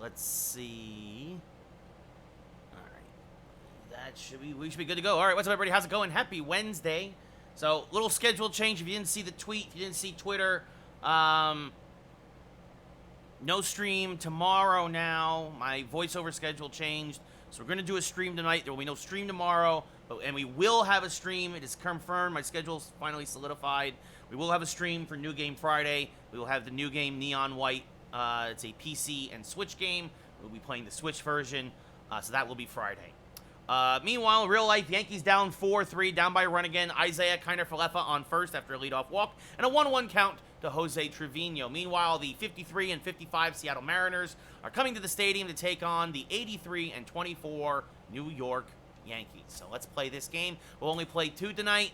let's see. All right, we should be good to go. All right, what's up, everybody? How's it going? Happy Wednesday. So, little schedule change. If you didn't see the tweet, if you didn't see Twitter, no stream tomorrow now. My voiceover schedule changed. So we're going to do a stream tonight. There will be no stream tomorrow, and we will have a stream. It is confirmed. My schedule's finally solidified. We will have a stream for New Game Friday. We will have the New Game Neon White. It's a PC and Switch game. We'll be playing the Switch version, so that will be Friday. Meanwhile, real life, Yankees down 4-3, down by a run again. Isaiah Kiner-Falefa on first after a leadoff walk, and a 1-1 count to Jose Trevino. Meanwhile, the 53 and 55 Seattle Mariners are coming to the stadium to take on the 83 and 24 New York Yankees. So let's play this game. We'll only play 2 tonight.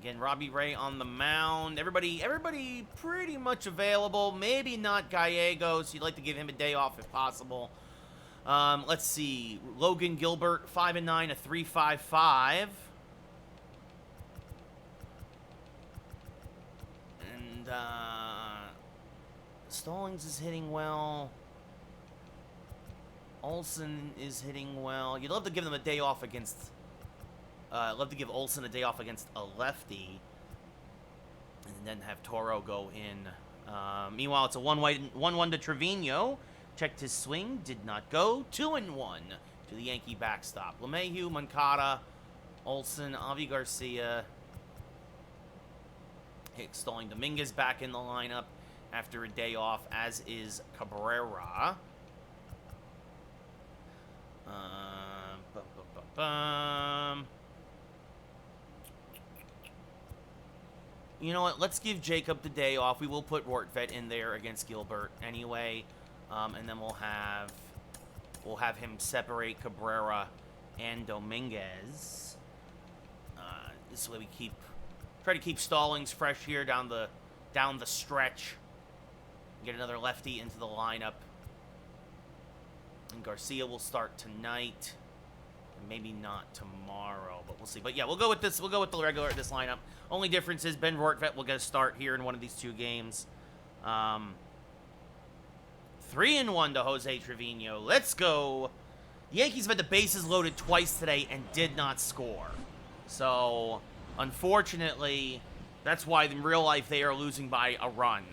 Again, Robbie Ray on the mound. Everybody pretty much available. Maybe not Gallegos. You'd like to give him a day off if possible. Let's see. Logan Gilbert, 5-9, a 3.55. And Stallings is hitting well. Olsen is hitting well. You'd love to give them a day off against... love to give Olsen a day off against a lefty. And then have Toro go in. Meanwhile, it's a 1-1 to Trevino. Checked his swing. Did not go. 2-1 to the Yankee backstop. LeMahieu, Moncada, Olsen, Avi Garcia. Hicks stalling. Dominguez back in the lineup after a day off, as is Cabrera. You know what? Let's give Jacob the day off. We will put Rortvedt in there against Gilbert anyway, and then we'll have him separate Cabrera and Dominguez. This way we try to keep Stallings fresh here down the stretch. Get another lefty into the lineup, and Garcia will start tonight. Maybe not tomorrow, but we'll see. But yeah, we'll go with this. We'll go with the regular at this lineup. Only difference is Ben Rortvedt will get a start here in one of these 2 games. 3-1 to Jose Trevino. Let's go. The Yankees have had the bases loaded twice today and did not score. So, unfortunately, that's why in real life they are losing by a run.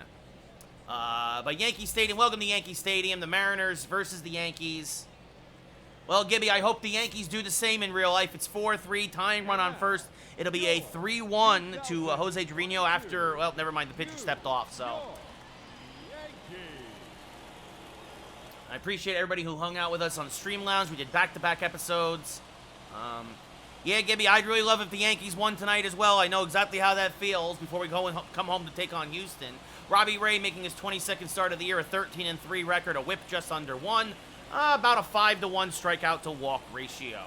But Yankee Stadium, welcome to Yankee Stadium. The Mariners versus the Yankees. Well, Gibby, I hope the Yankees do the same in real life. It's 4-3, tying run on first. It'll be a 3-1 to Jose Trevino after, well, never mind, the pitcher stepped off, so. I appreciate everybody who hung out with us on the Stream Lounge. We did back-to-back episodes. Yeah, Gibby, I'd really love if the Yankees won tonight as well. I know exactly how that feels before we go and come home to take on Houston. Robbie Ray making his 22nd start of the year, a 13-3 record, a whip just under 1. About a 5-1 strikeout to walk ratio,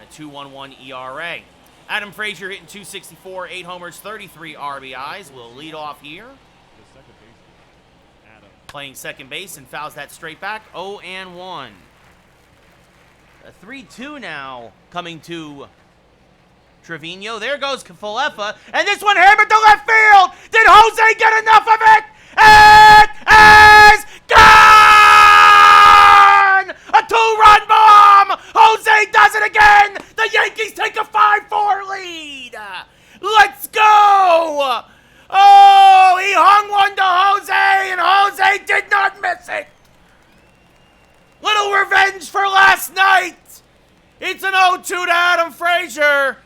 and a 2.11 ERA. Adam Frazier hitting .264, 8 homers, 33 RBIs. Will lead off here. Playing second base and fouls that straight back. 0-1. A 3-2 now coming to Trevino. There goes Falefa, and this one hammered to left field. Did Jose get enough of it? It is gone! A 2-run bomb! Jose does it again! The Yankees take a 5-4 lead! Let's go! Oh, he hung one to Jose, and Jose did not miss it! Little revenge for last night! It's an 0-2 to Adam Frazier.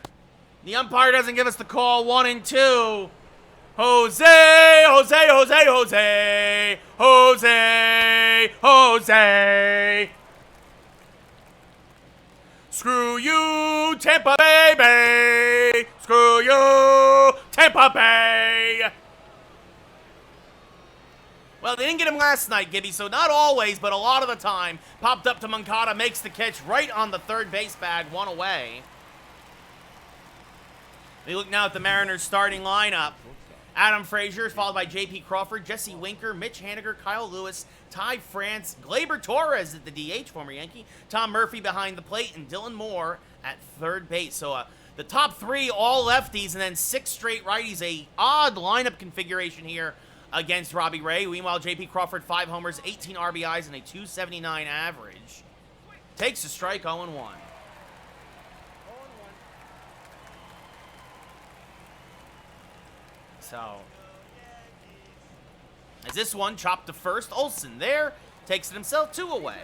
The umpire doesn't give us the call. 1-2. Jose, Jose, Jose, Jose, Jose, Jose. Screw you, Tampa Bay, Bay. Screw you, Tampa Bay. Well, they didn't get him last night, Gibby, so not always, but a lot of the time. Popped up to Moncada, makes the catch right on the third base bag, 1 away. We look now at the Mariners' starting lineup. Adam Frazier is followed by J.P. Crawford, Jesse Winker, Mitch Haniger, Kyle Lewis, Ty France, Glaber Torres at the DH, former Yankee, Tom Murphy behind the plate, and Dylan Moore at third base. So The top 3 all lefties and then 6 straight righties. A odd lineup configuration here against Robbie Ray. Meanwhile, J.P. Crawford, 5 homers, 18 RBIs, and a 279 average. Takes a strike, 0-1. So, as this one chopped to first, Olsen there takes it himself, 2 away.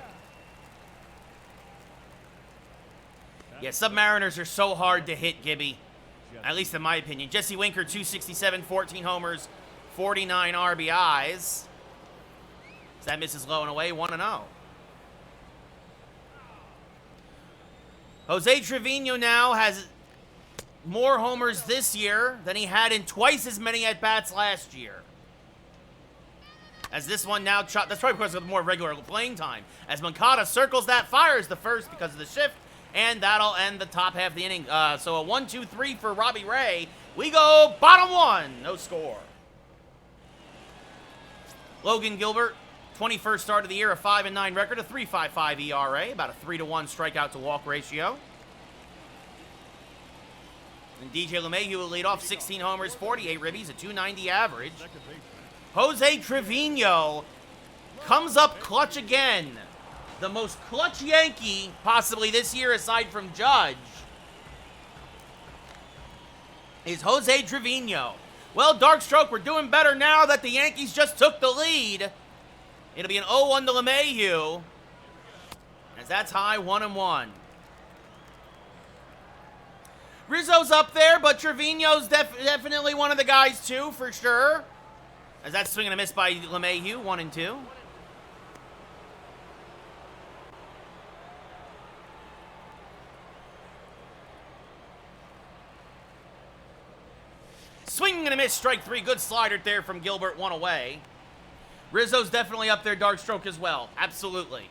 Yeah, Submariners are so hard to hit, Gibby. At least in my opinion. Jesse Winker, 267, 14 homers, 49 RBIs. So that misses low and away, 1-0. Jose Trevino now has more homers this year than he had in twice as many at-bats last year. As this one now chopped, that's probably because of more regular playing time. As Moncada circles that, fires the first because of the shift, and that'll end the top half of the inning. So a 1-2-3 for Robbie Ray. We go bottom 1, no score. Logan Gilbert, 21st start of the year, a 5-9 record, a 3.55 ERA, about a 3-to-1 strikeout to walk ratio. And DJ LeMahieu will lead off, 16 homers, 48 ribbies, a 290 average. Jose Trevino comes up clutch again. The most clutch Yankee possibly this year aside from Judge is Jose Trevino. Well, Darkstroke, we're doing better now that the Yankees just took the lead. It'll be an 0-1 to LeMahieu, as that's high, 1-1. Rizzo's up there, but Trevino's definitely one of the guys too, for sure. As that's swing and a miss by LeMahieu, 1-2. Swing and a miss, strike 3. Good slider there from Gilbert, 1 away. Rizzo's definitely up there, Darkstroke as well. Absolutely.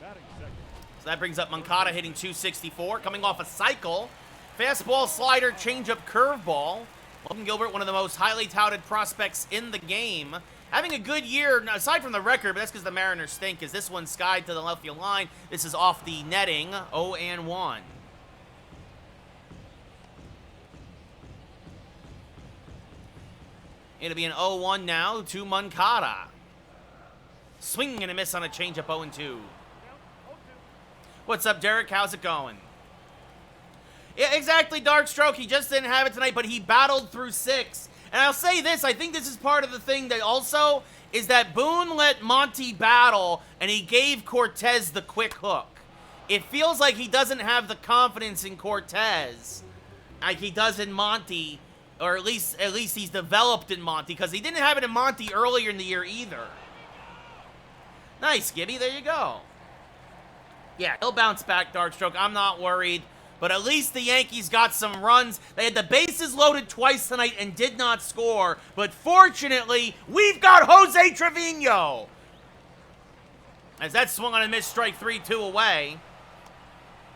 So that brings up Moncada hitting 264, coming off a cycle. Fastball, slider, changeup, curveball. Logan Gilbert, one of the most highly touted prospects in the game. Having a good year, aside from the record, but that's because the Mariners stink, as this one's skied to the left field line. This is off the netting, 0-1. It'll be an 0-1 now to Moncada. Swing and a miss on a changeup, 0-2. What's up, Derek? How's it going? Yeah, exactly, Darkstroke. He just didn't have it tonight, but he battled through 6. And I'll say this, I think this is part of the thing that also is that Boone let Monty battle, and he gave Cortez the quick hook. It feels like he doesn't have the confidence in Cortez like he does in Monty, or at least he's developed in Monty, because he didn't have it in Monty earlier in the year either. Nice, Gibby. There you go. Yeah, he'll bounce back, Darkstroke. I'm not worried. But at least the Yankees got some runs. They had the bases loaded twice tonight and did not score. But fortunately, we've got Jose Trevino. As that swung on a missed, strike 3, 2 away.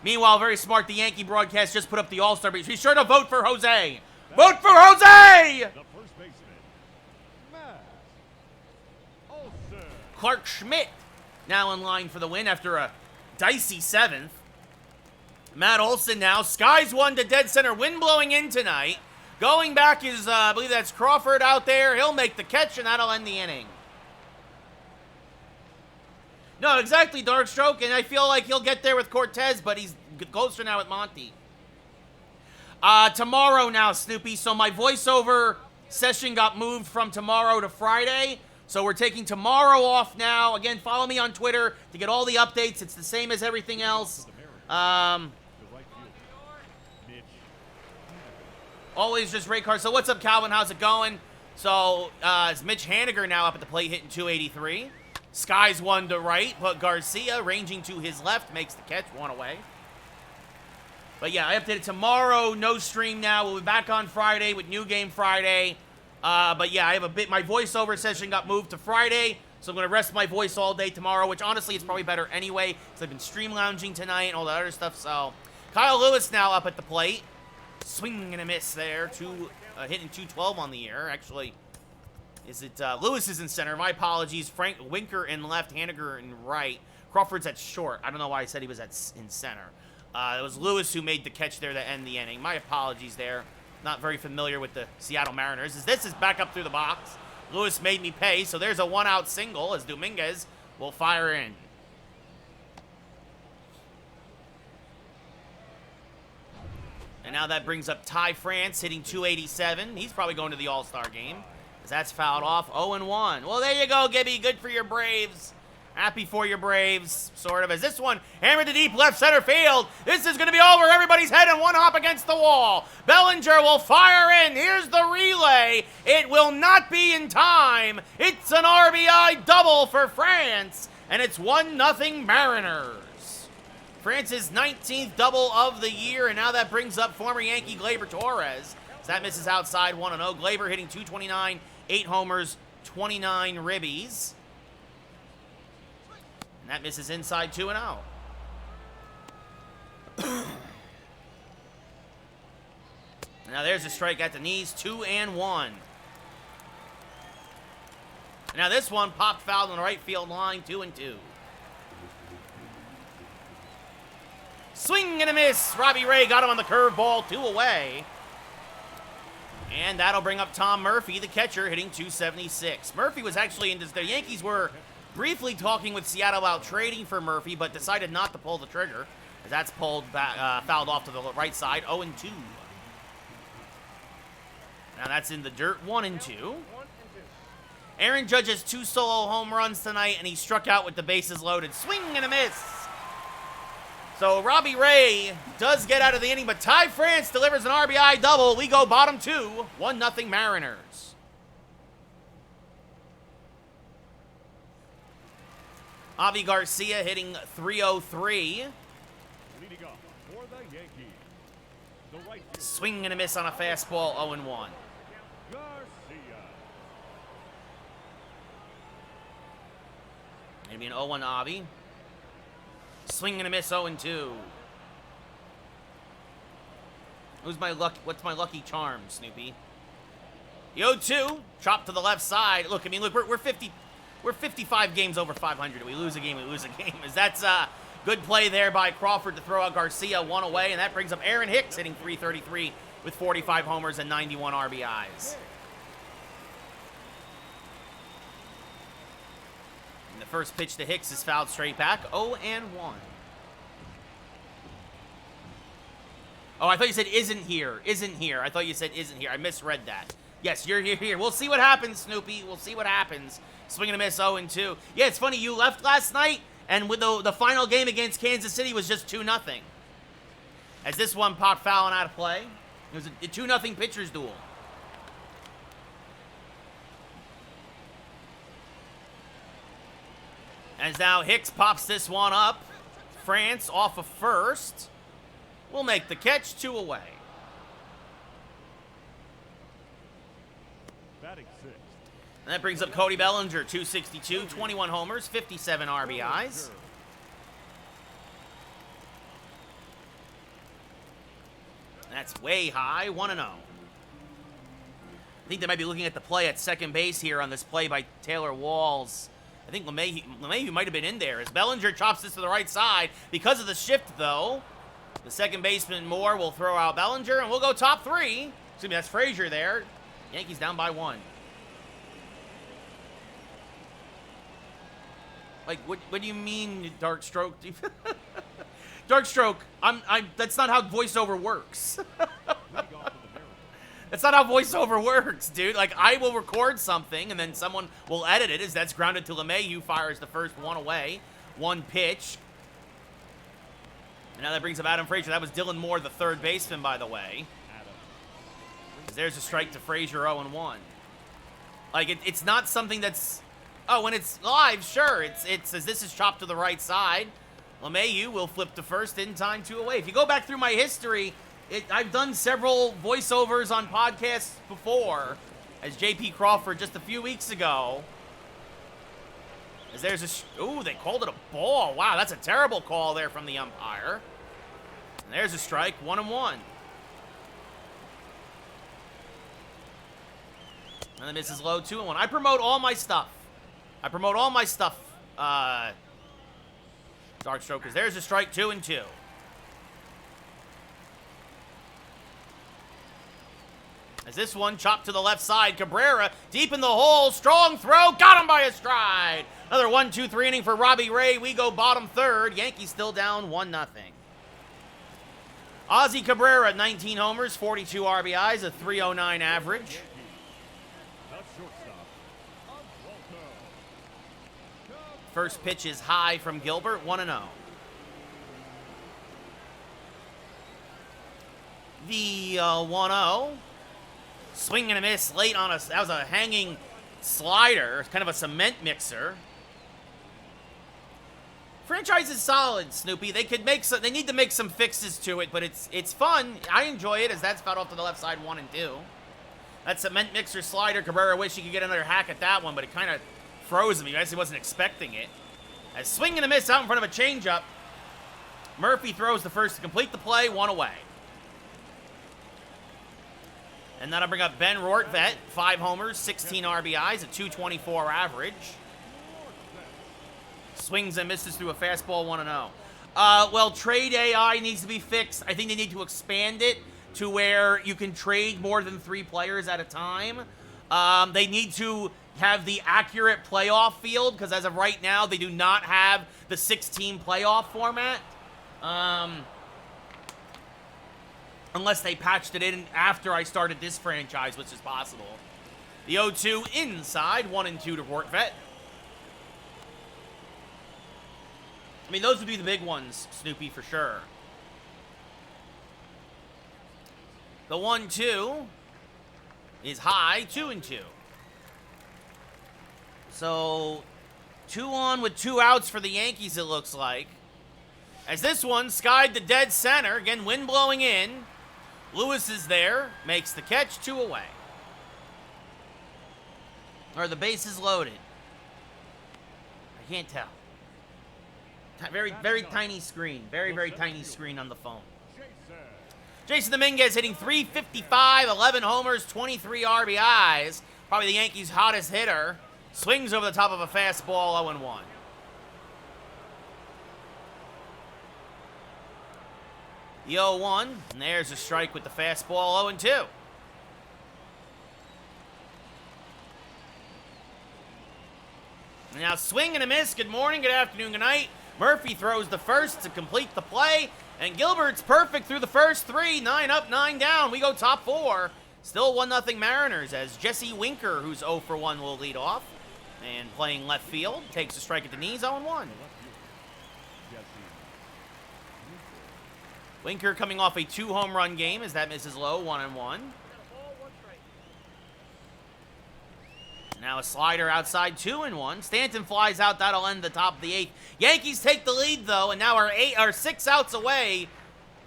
Meanwhile, very smart, the Yankee broadcast just put up the All-Star break. Be sure to vote for Jose. Vote for Jose! The first baseman, Matt Olson. Clark Schmidt now in line for the win after a dicey 7th. Matt Olson now skies one to dead center. Wind blowing in tonight. Going back is, I believe that's Crawford out there. He'll make the catch, and that'll end the inning. No, exactly, Darkstroke, and I feel like he'll get there with Cortez, but he's closer now with Monty. Tomorrow now, Snoopy. So my voiceover session got moved from tomorrow to Friday. So we're taking tomorrow off now. Again, follow me on Twitter to get all the updates. It's the same as everything else. Always just rate cards. So what's up, Calvin? How's it going? So it's Mitch Haniger now up at the plate hitting 283. Skies one to right, but Garcia ranging to his left makes the catch, 1 away. But yeah, I updated tomorrow. No stream now. We'll be back on Friday with New Game Friday. But yeah, I have my voiceover session got moved to Friday, so I'm going to rest my voice all day tomorrow, which honestly is probably better anyway, because I've been stream lounging tonight and all that other stuff. So Kyle Lewis now up at the plate. Swing and a miss there. Hitting 212 on the year. Actually, Lewis is in center. My apologies. Frank Winker in left, Haniger in right. Crawford's at short. I don't know why I said he was in center. It was Lewis who made the catch there to end the inning. My apologies there. Not very familiar with the Seattle Mariners. As this is back up through the box. Lewis made me pay, so there's a 1-out single as Dominguez will fire in. And now that brings up Ty France hitting 287. He's probably going to the All-Star game. As that's fouled off, 0-1. Well, there you go, Gibby. Good for your Braves. Happy for your Braves, sort of. As this one hammered to deep left center field. This is going to be over everybody's head and one hop against the wall. Bellinger will fire in. Here's the relay. It will not be in time. It's an RBI double for France, and it's 1-0 Mariners. France's 19th double of the year, and now that brings up former Yankee Glaber Torres. So that misses outside 1-0. Glaber hitting 229, 8 homers, 29 ribbies. And that misses inside 2-0. Now there's a strike at the knees, 2-1. Now this one popped foul on the right field line, 2-2. Swing and a miss. Robbie Ray got him on the curveball, 2 away. And that'll bring up Tom Murphy, the catcher, hitting 276. Murphy was actually in this. The Yankees were briefly talking with Seattle about trading for Murphy, but decided not to pull the trigger. As that's pulled back, fouled off to the right side, 0-2. Now that's in the dirt, 1-2. Aaron Judge has 2 solo home runs tonight, and he struck out with the bases loaded. Swing and a miss. So Robbie Ray does get out of the inning, but Ty France delivers an RBI double. We go bottom 2, 1-0 Mariners. Avi Garcia hitting 303. Leading off for the Yankees, the right field, Swing and a miss on a fastball, 0-1. Garcia. Maybe an 0-1 Avi. Swing and a miss, 0-2. What's my lucky charm, Snoopy? The 0-2, chopped to the left side. Look, I mean, look, we're 55 games over 500. We lose a game, we lose a game. That's a good play there by Crawford to throw out Garcia, 1 away, and that brings up Aaron Hicks hitting 333 with 45 homers and 91 RBIs. And the first pitch to Hicks is fouled straight back, 0-1. Oh, I thought you said isn't here. I thought you said isn't here. I misread that. Yes, you're here. We'll see what happens, Snoopy. We'll see what happens. Swing and a miss, 0-2. Yeah, it's funny. You left last night, and with the final game against Kansas City was just 2-0. As this one popped foul and out of play. It was a 2-0 pitcher's duel. As now Hicks pops this one up. France off of first. Will make the catch, 2 away. Batting 6. And that brings up Cody Bellinger, 262, 21 homers, 57 RBIs. That's way high, 1-0. I think they might be looking at the play at second base here on this play by Taylor Walls. I think LeMahieu might have been in there as Bellinger chops this to the right side. Because of the shift, though, the second baseman Moore will throw out Bellinger, and we'll go top 3. Excuse me, that's Frazier there. Yankees down by 1. Like, what do you mean, dark stroke? Dark stroke, that's not how voiceover works. That's not how voiceover works, dude. Like, I will record something, and then someone will edit it as that's grounded to LeMahieu, fires the first one away. 1 pitch. And now that brings up Adam Frazier. That was Dylan Moore, the third baseman, by the way. There's a strike to Frazier, 0-1. Like, it's not something that's... Oh, when it's live, sure. It's as this is chopped to the right side. LeMahieu will flip to first in time, 2 away. If you go back through my history, I've done several voiceovers on podcasts before, as J.P. Crawford just a few weeks ago. As there's a... Ooh, they called it a ball. Wow, that's a terrible call there from the umpire. And there's a strike, 1-1. And the miss is low, 2-1. I promote all my stuff. Dark Strokers. There's a strike, 2-2. As this one chopped to the left side, Cabrera deep in the hole, strong throw, got him by a stride. Another 1-2-3 inning for Robbie Ray. We go bottom third. Yankees still down 1-0. Ozzy Cabrera, 19 homers, 42 RBIs, a 3.09 average. First pitch is high from Gilbert, 1-0. The 1-0. Swing and a miss late on that was a hanging slider, kind of a cement mixer. Franchise is solid, Snoopy. They could make some. They need to make some fixes to it, but it's fun. I enjoy it as that's fouled off to the left side, 1 and 2. That cement mixer slider, Cabrera wish he could get another hack at that one, but it kind of froze him. He actually wasn't expecting it. As swing and a miss out in front of a changeup. Murphy throws the first to complete the play, 1 away. And that'll bring up Ben Rortvedt, 5 homers, 16 RBIs, a 224 average. Swings and misses through a fastball, 1-0. Well, trade AI needs to be fixed. I think they need to expand it to where you can trade more than 3 players at a time. They need to have the accurate playoff field, because as of right now, they do not have the 6-team playoff format. Unless they patched it in after I started this franchise, which is possible. The 0-2 inside, 1-2 to Rortvedt. I mean, those would be the big ones, Snoopy, for sure. The 1-2 is high, 2-2. So, 2 on with 2 outs for the Yankees, it looks like. As this one skied to dead center, again, wind blowing in. Lewis is there, makes the catch, 2 away. Or the base is loaded. I can't tell. Very, very tiny screen. Very, very tiny screen on the phone. Jason Dominguez hitting .355, 11 homers, 23 RBIs. Probably the Yankees' hottest hitter. Swings over the top of a fastball, 0-1. The 0-1, and there's a strike with the fastball, 0-2. Now swing and a miss, good morning, good afternoon, good night. Murphy throws the first to complete the play, and Gilbert's perfect through the first 3, 9 up, 9 down. We go top 4. Still 1-0 Mariners as Jesse Winker, who's 0 for 1, will lead off. And playing left field, takes a strike at the knees, 0-1. Winker coming off a 2-home run game as that misses low, 1-1. Now a slider outside, 2-1. Stanton flies out, that'll end the top of the 8th. Yankees take the lead though, and now are 6 outs away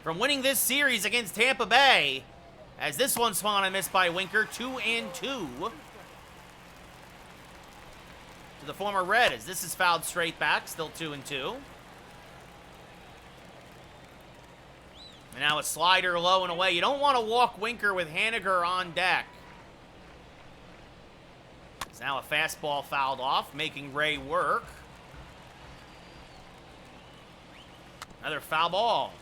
from winning this series against Tampa Bay. As this one swung and missed by Winker, 2-2. To the former Red, as this is fouled straight back, still 2-2. And now a slider low and away. You don't want to walk Winker with Haniger on deck. It's now a fastball fouled off, making Ray work. Another foul ball.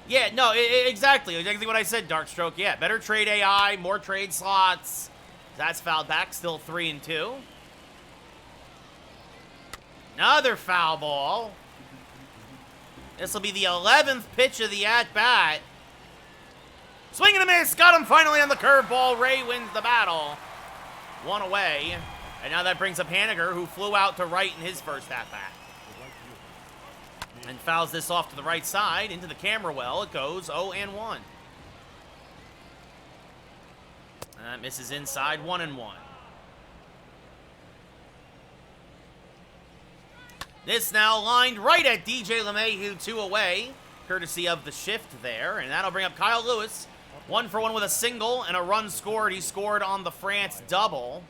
Yeah, no, exactly what I said, Darkstroke. Yeah, better trade AI, more trade slots. That's fouled back, still 3-2. Another foul ball. This will be the 11th pitch of the at-bat. Swing and a miss. Got him finally on the curveball. Ray wins the battle. 1 away. And now that brings up Haniger, who flew out to right in his first at-bat. And fouls this off to the right side. Into the camera well. It goes 0-1. And that misses inside. 1-1. This now lined right at DJ LeMahieu, 2 away, courtesy of the shift there. And that'll bring up Kyle Lewis, 1 for 1 with a single and a run scored. He scored on the France double.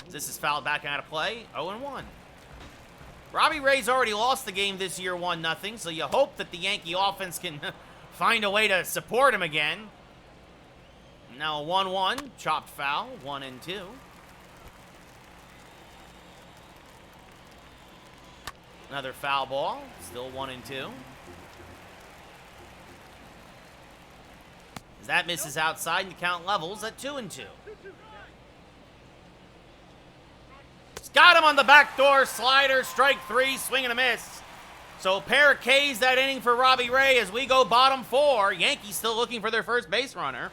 This is fouled back out of play, 0-1. Robbie Ray's already lost the game this year, 1-0, so you hope that the Yankee offense can find a way to support him again. Now a 1-1, chopped foul, 1-2. Another foul ball, still 1-2. As that misses outside and the count levels at 2-2. He's got him on the backdoor slider, strike 3, swing and a miss. So a pair of Ks that inning for Robbie Ray as we go bottom 4. Yankees still looking for their first base runner.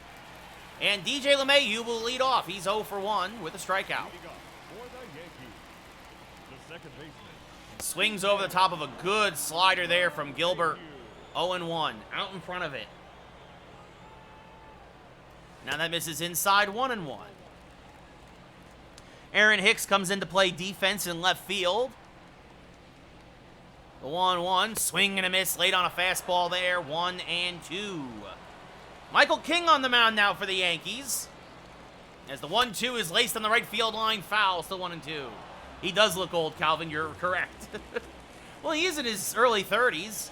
And DJ LeMahieu will lead off. He's 0 for 1 with a strikeout. Swings over the top of a good slider there from Gilbert. 0-1, out in front of it. Now that misses inside, 1-1. Aaron Hicks comes in to play defense in left field. The 1-1, swing and a miss, late on a fastball there, 1-2. Michael King on the mound now for the Yankees. As the 1-2 is laced on the right field line, foul, still 1-2. He does look old, Calvin, you're correct. Well, he is in his early 30s.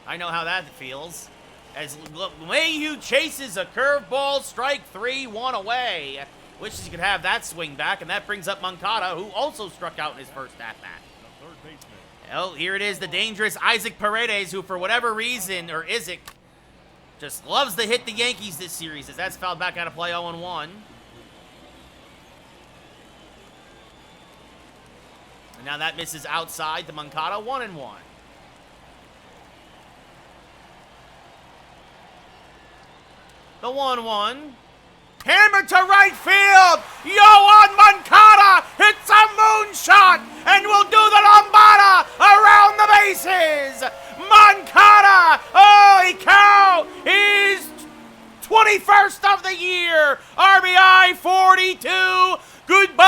I know how that feels. As LeMahieu chases a curveball, strike 3, 1 away. Wishes he could have that swing back, and that brings up Moncada, who also struck out in his first at-bat. Well, here it is, the dangerous Isaac Paredes, who for whatever reason, or Isaac, just loves to hit the Yankees this series, as that's fouled back out of play 0-1. And now that misses outside to Moncada, 1-1. The 1-1. Hammered to right field. Yoan Moncada hits a moonshot and will do the lambada around the bases. Moncada, holy cow, is 21st of the year. RBI 42. Goodbye,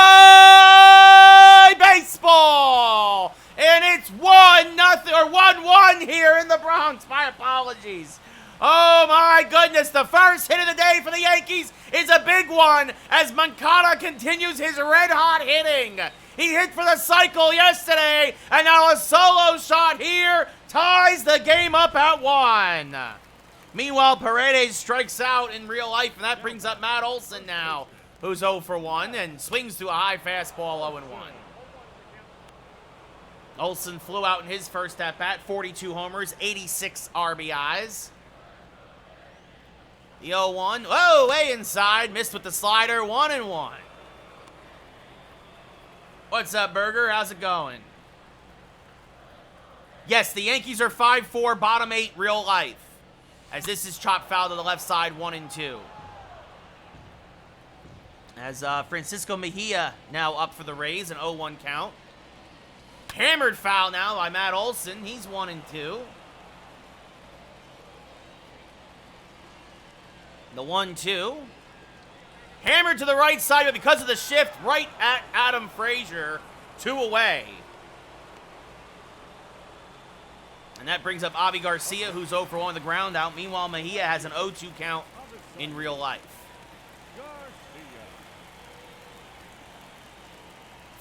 baseball. And it's 1-1 here in the Bronx. My apologies. Oh my goodness, the first hit of the day for the Yankees is a big one as Moncada continues his red-hot hitting. He hit for the cycle yesterday, and now a solo shot here ties the game up at 1. Meanwhile, Paredes strikes out in real life, and that brings up Matt Olson now, who's 0 for 1 and swings to a high fastball 0-1. Olson flew out in his first at-bat, 42 homers, 86 RBIs. The 0-1, whoa, way inside, missed with the slider, 1-1. What's up, Burger? How's it going? Yes, the Yankees are 5-4, bottom 8, real life. As this is chopped foul to the left side, 1-2. As Francisco Mejia now up for the Rays, an 0-1 count. Hammered foul now by Matt Olson, he's 1-2. The 1-2. Hammered to the right side, but because of the shift, right at Adam Frazier, 2 away. And that brings up Avi Garcia, who's 0 for 1 on the ground out. Meanwhile, Mejia has an 0-2 count in real life.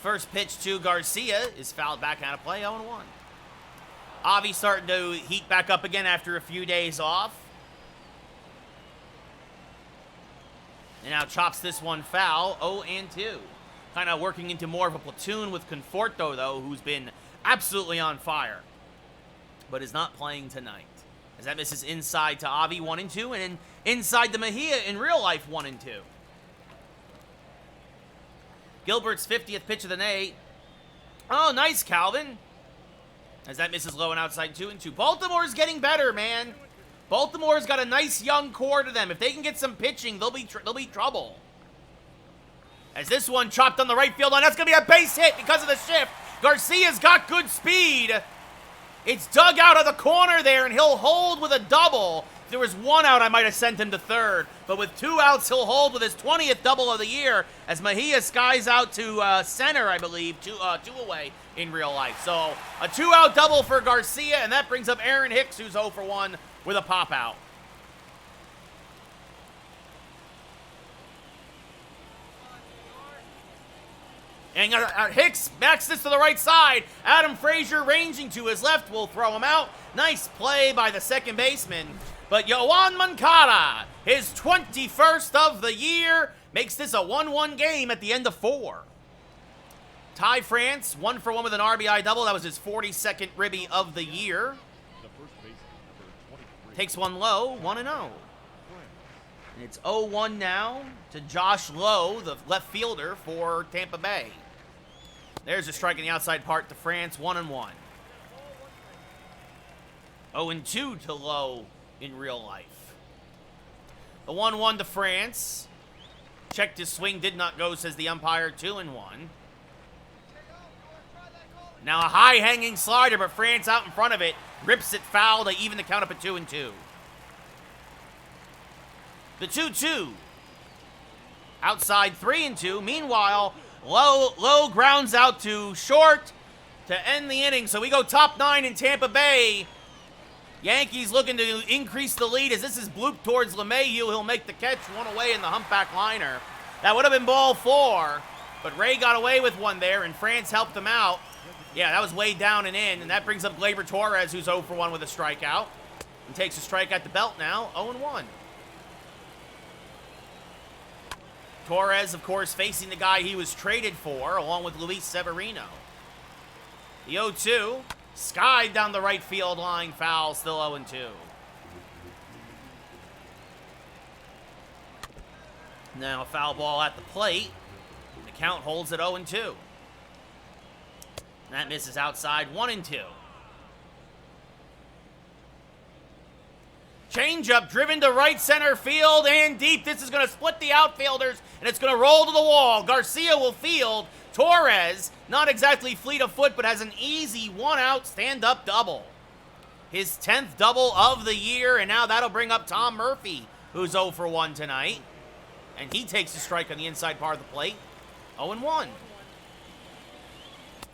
First pitch to Garcia is fouled back out of play, 0-1. Avi starting to heat back up again after a few days off. And now chops this one foul, 0-2. Kind of working into more of a platoon with Conforto, though, who's been absolutely on fire, but is not playing tonight. As that misses inside to Avi, 1-2, and then inside to Mejia in real life, 1-2. Gilbert's 50th pitch of the night. Oh, nice, Calvin. As that misses low and outside, 2-2. Baltimore's getting better, man. Baltimore's got a nice young core to them. If they can get some pitching, they'll be trouble. As this one chopped on the right field line, that's going to be a base hit because of the shift. Garcia's got good speed. It's dug out of the corner there, and he'll hold with a double. If there was 1 out, I might have sent him to third. But with 2 outs, he'll hold with his 20th double of the year as Mejia skies out to center, I believe, 2 away in real life. So a 2-out double for Garcia, and that brings up Aaron Hicks, who's 0 for 1 with a pop-out. And Hicks backs this to the right side. Adam Frazier ranging to his left will throw him out. Nice play by the second baseman. But Yoan Moncada, his 21st of the year, makes this a 1-1 game at the end of 4. Ty France, 1 for 1 with an RBI double. That was his 42nd ribby of the year. Takes one low, 1-0. And it's 0-1 now to Josh Lowe, the left fielder for Tampa Bay. There's a strike in the outside part to France, 1-1. 0-2 to Lowe in real life. The 1-1 to France. Checked his swing, did not go, says the umpire, 2-1. Now a high-hanging slider, but France out in front of it. Rips it foul to even the count up at 2-2. The 2-2. Outside 3-2. Meanwhile, Lowe grounds out to short to end the inning. So we go top 9 in Tampa Bay. Yankees looking to increase the lead as this is blooped towards LeMahieu. He'll make the catch, one away in the humpback liner. That would have been ball 4, but Ray got away with one there, and France helped him out. Yeah, that was way down and in, and that brings up Glaber Torres, who's 0 for 1 with a strikeout. And takes a strike at the belt now, 0-1. Torres, of course, facing the guy he was traded for, along with Luis Severino. The 0-2, skied down the right field line, foul, still 0-2. Now a foul ball at the plate. The count holds at 0-2. That misses outside, 1-2. Changeup driven to right center field and deep. This is going to split the outfielders, and it's going to roll to the wall. Garcia will field. Torres, not exactly fleet of foot, but has an easy one-out stand-up double. His 10th double of the year, and now that'll bring up Tom Murphy, who's 0 for 1 tonight. And he takes a strike on the inside part of the plate, 0-1. And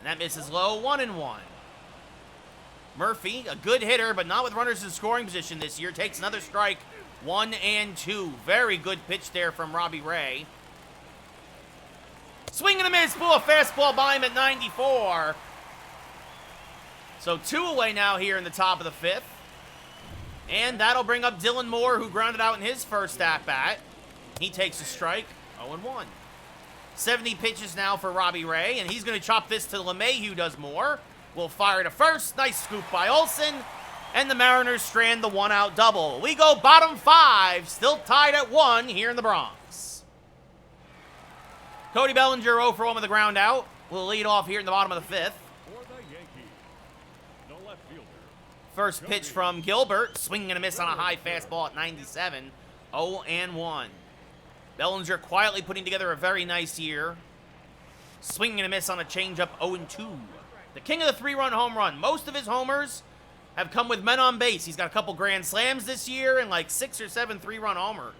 that misses low, 1-1. Murphy, a good hitter, but not with runners in scoring position this year, takes another strike, 1-2. Very good pitch there from Robbie Ray. Swing and a miss, blew a fastball by him at 94. So 2 away now here in the top of the 5th. And that'll bring up Dylan Moore, who grounded out in his first at-bat. He takes a strike, 0-1. 70 pitches now for Robbie Ray, and he's going to chop this to LeMahieu, does more. Will fire to first. Nice scoop by Olsen. And the Mariners strand the one-out double. We go bottom 5, still tied at 1 here in the Bronx. Cody Bellinger 0 for 1 with the ground out. Will lead off here in the bottom of the 5th. For the Yankees, the left fielder. First pitch from Gilbert. Swing and a miss on a high fastball at 97. 0-1. Bellinger quietly putting together a very nice year. Swing and a miss on a changeup, 0-2. The king of the 3-run home run. Most of his homers have come with men on base. He's got a couple grand slams this year and like 6 or 7 3-run homers.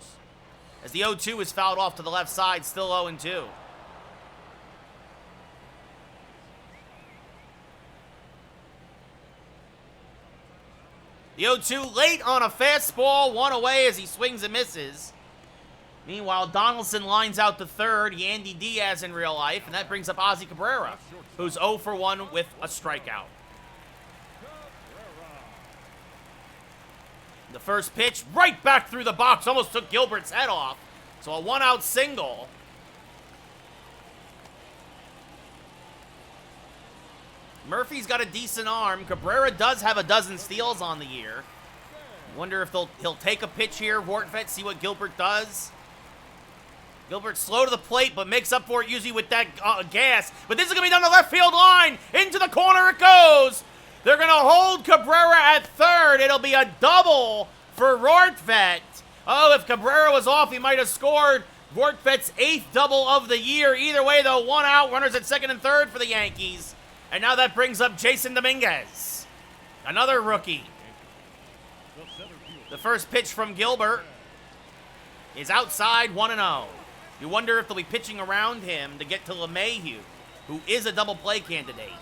As the 0-2 is fouled off to the left side, still 0-2. The 0-2 late on a fastball, 1 away as he swings and misses. Meanwhile, Donaldson lines out to third, Yandy Diaz in real life, and that brings up Ozzie Cabrera, who's 0 for 1 with a strikeout. The first pitch, right back through the box, almost took Gilbert's head off. So a one-out single. Murphy's got a decent arm. Cabrera does have a dozen steals on the year. Wonder if he'll take a pitch here, Vortvet, see what Gilbert does. Gilbert's slow to the plate, but makes up for it usually with that gas. But this is going to be down the left field line. Into the corner it goes. They're going to hold Cabrera at third. It'll be a double for Vortvet. Oh, if Cabrera was off, he might have scored Vortvet's 8th double of the year. Either way, though, 1 out. Runners at second and third for the Yankees. And now that brings up Jason Dominguez, another rookie. The first pitch from Gilbert is outside, 1-0. You wonder if they'll be pitching around him to get to LeMahieu, who is a double play candidate.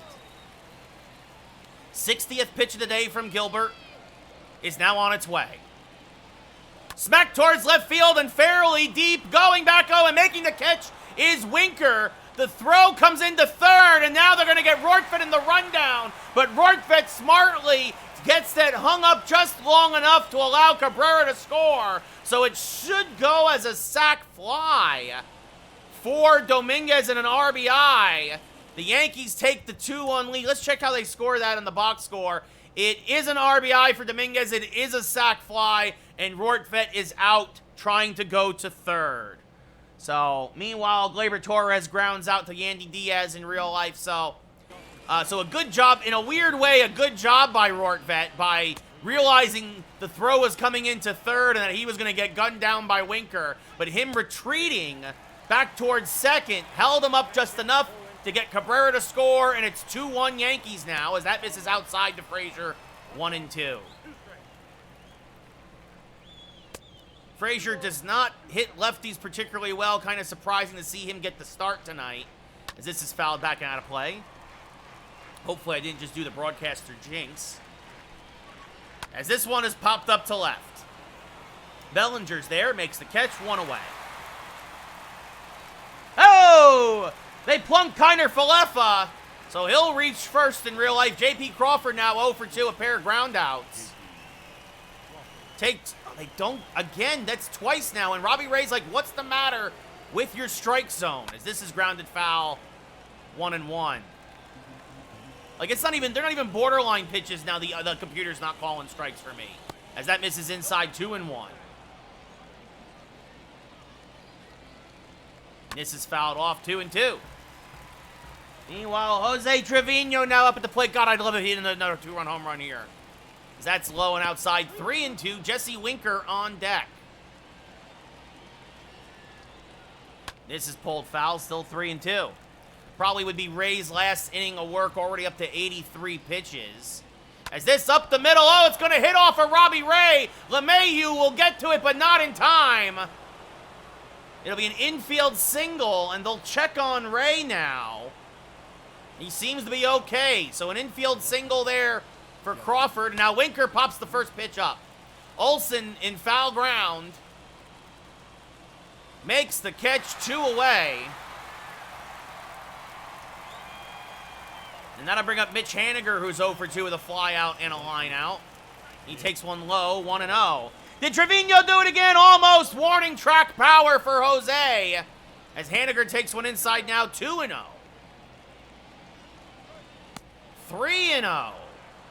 60th pitch of the day from Gilbert is now on its way. Smack towards left field and fairly deep. Going back, and making the catch is Winker. The throw comes into third, and now they're going to get Rortvedt in the rundown. But Rortvedt smartly gets that hung up just long enough to allow Cabrera to score. So it should go as a sac fly for Dominguez and an RBI. The Yankees take the 2-1 lead. Let's check how they score that in the box score. It is an RBI for Dominguez. It is a sac fly, and Rortvedt is out trying to go to third. So, meanwhile, Glaber Torres grounds out to Yandy Diaz in real life. So a good job, in a weird way, a good job by Rortvet by realizing the throw was coming into third and that he was going to get gunned down by Winker. But him retreating back towards second held him up just enough to get Cabrera to score, and it's 2-1 Yankees now as that misses outside to Frazier, 1-2. Frazier does not hit lefties particularly well. Kind of surprising to see him get the start tonight, as this is fouled back out of play. Hopefully I didn't just do the broadcaster jinx. As this one is popped up to left. Bellinger's there, makes the catch, 1 away. Oh! They plunked Kiner Falefa, so he'll reach first in real life. J.P. Crawford now 0 for 2, a pair of groundouts. They don't, again, that's twice now, and Robbie Ray's like, what's the matter with your strike zone? As this is grounded foul, 1-1. Like, it's not even, they're not even borderline pitches now. The computer's not calling strikes for me, as that misses inside, 2-1. This is fouled off, 2-2. Meanwhile, Jose Trevino now up at the plate. God, I'd love if he hit another 2-run home run here. That's low and outside, 3-2. Jesse Winker on deck. This is pulled foul, still 3-2. Probably would be Ray's last inning of work, already up to 83 pitches. As this up the middle, oh, it's going to hit off of Robbie Ray. LeMahieu will get to it, but not in time. It'll be an infield single, and they'll check on Ray now. He seems to be okay, so an infield single there for Crawford. Now Winker pops the first pitch up. Olsen in foul ground. Makes the catch, 2 away. And that'll bring up Mitch Haniger, who's 0 for 2 with a fly out and a line out. He takes one low, 1-0. Did Trevino do it again? Almost. Warning track power for Jose. As Haniger takes one inside now, 2-0. 3-0.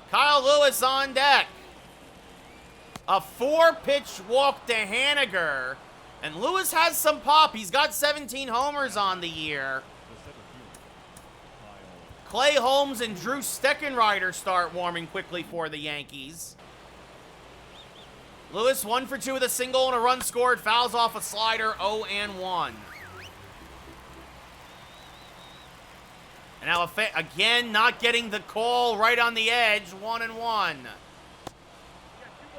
Kyle Lewis on deck. A 4-pitch walk to Haniger. And Lewis has some pop. He's got 17 homers on the year. Clay Holmes and Drew Steckenrider start warming quickly for the Yankees. Lewis 1 for 2 with a single and a run scored. Fouls off a slider, 0-1. And now again, not getting the call, right on the edge, 1-1.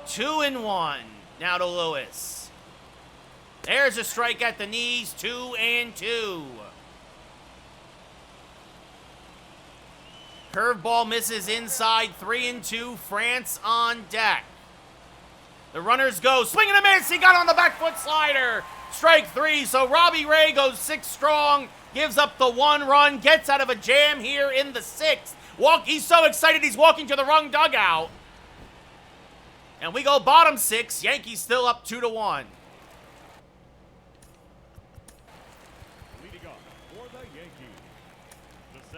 2-1 now to Lewis. There's a strike at the knees, 2-2. Curveball misses inside, 3-2. France on deck. The runners go, swing and a miss. He got on the back foot slider. Strike 3, so Robbie Ray goes 6 strong, gives up the 1 run, gets out of a jam here in the 6th. He's so excited he's walking to the wrong dugout. And we go bottom 6, Yankees still up 2-1.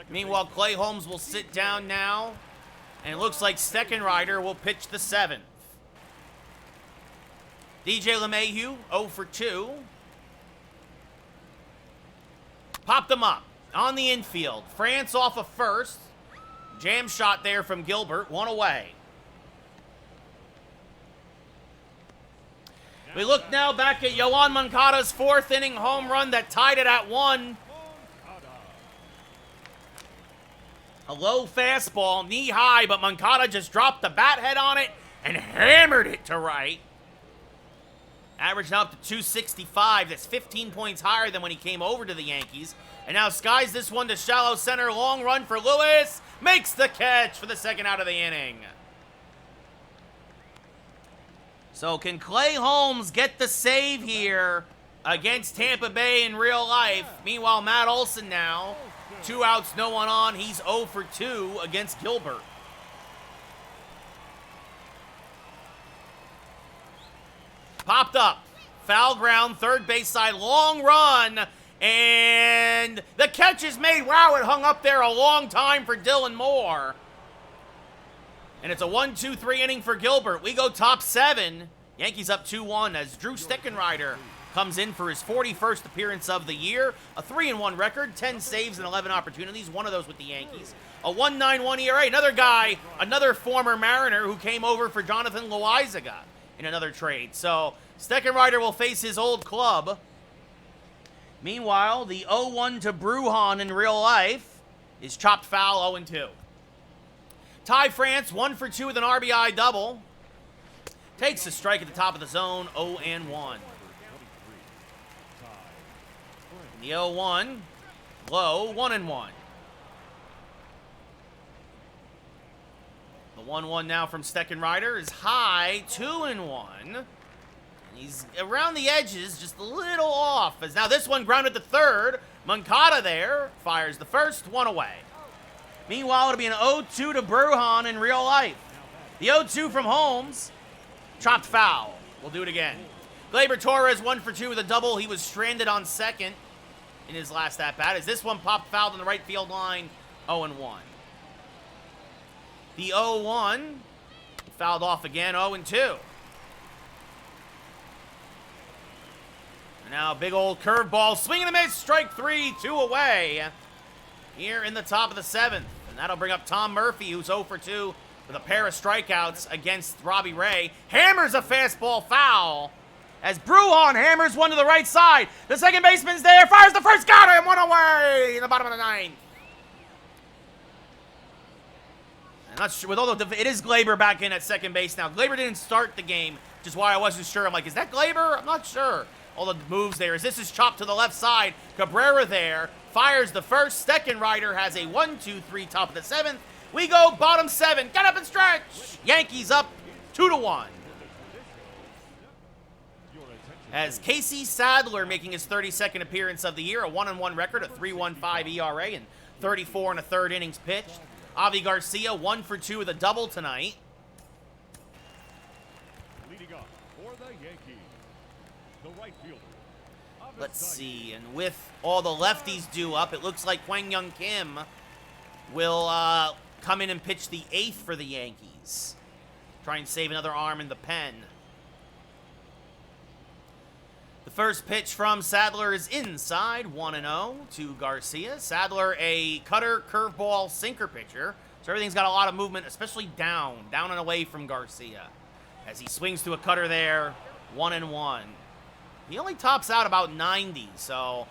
Meanwhile, Clay Holmes will sit down now, and it looks like Steckenrider will pitch the 7th. DJ LeMahieu, 0 for 2. Popped them up on the infield. France off of first. Jam shot there from Gilbert, 1 away. We look now back at Yoan Moncada's 4th inning home run that tied it at 1. A low fastball, knee high, but Moncada just dropped the bat head on it and hammered it to right. Average now up to 265. That's 15 points higher than when he came over to the Yankees. And now skies this one to shallow center. Long run for Lewis. Makes the catch for the 2nd out of the inning. So can Clay Holmes get the save here against Tampa Bay in real life? Meanwhile, Matt Olson now, 2 outs, no one on. He's 0 for 2 against Gilbert. Popped up. Foul ground, third base side, long run. And the catch is made. Wow, it hung up there a long time for Dylan Moore. And it's a 1-2-3 inning for Gilbert. We go top 7. Yankees up 2-1 as Drew Stickenrider comes in for his 41st appearance of the year. A 3-1 record, 10 saves and 11 opportunities, one of those with the Yankees. A 1.91 ERA. Another guy, another former Mariner who came over for Jonathan Loaizaga in another trade. So Stickenrider will face his old club. Meanwhile, the 0-1 to Brujan in real life is chopped foul, 0-2. Ty France, 1 for 2 with an RBI double. Takes a strike at the top of the zone, 0-1. The 0-1, low, 1-1. The 1-1 now from Stickenrider is high, 2-1. And he's around the edges, just a little off. As now this one grounded to third. Moncada there fires the first, one away. Meanwhile, it'll be an 0-2 to Brujan in real life. The 0-2 from Holmes, chopped foul. We'll do it again. Glaber Torres, 1 for 2 with a double. He was stranded on second in his last at-bat. As this one popped fouled on the right field line, 0-1. The 0-1 fouled off again, 0-2. Now, big old curveball, swing and a miss, strike 3, 2 away here in the top of the 7th. And that'll bring up Tom Murphy, who's 0 for 2 with a pair of strikeouts against Robbie Ray. Hammers a fastball foul as Brujan hammers one to the right side. The second baseman's there, fires the first, got him, 1 away in the bottom of the 9th. I'm not sure, with all the, it is Glaber back in at second base now. Glaber didn't start the game, which is why I wasn't sure. I'm like, is that Glaber? I'm not sure. All the moves there. As this is chopped to the left side, Cabrera there fires the first. Stickenrider has a 1-2-3 top of the 7th. We go bottom 7. Get up and stretch. Yankees up 2-1. As Casey Sadler making his 32nd appearance of the year, a 1-1 record, a 3.15 ERA, and 34 1/3 innings pitched. Avi Garcia, 1 for 2 with a double tonight. Leading off for the Yankees, the right fielder. Let's see, and with all the lefties due up, it looks like Kwang Young Kim will come in and pitch the 8th for the Yankees. Try and save another arm in the pen. The first pitch from Sadler is inside, 1-0 to Garcia. Sadler, a cutter, curveball, sinker pitcher. So everything's got a lot of movement, especially down and away from Garcia. As he swings to a cutter there, 1-1. He only tops out about 90, so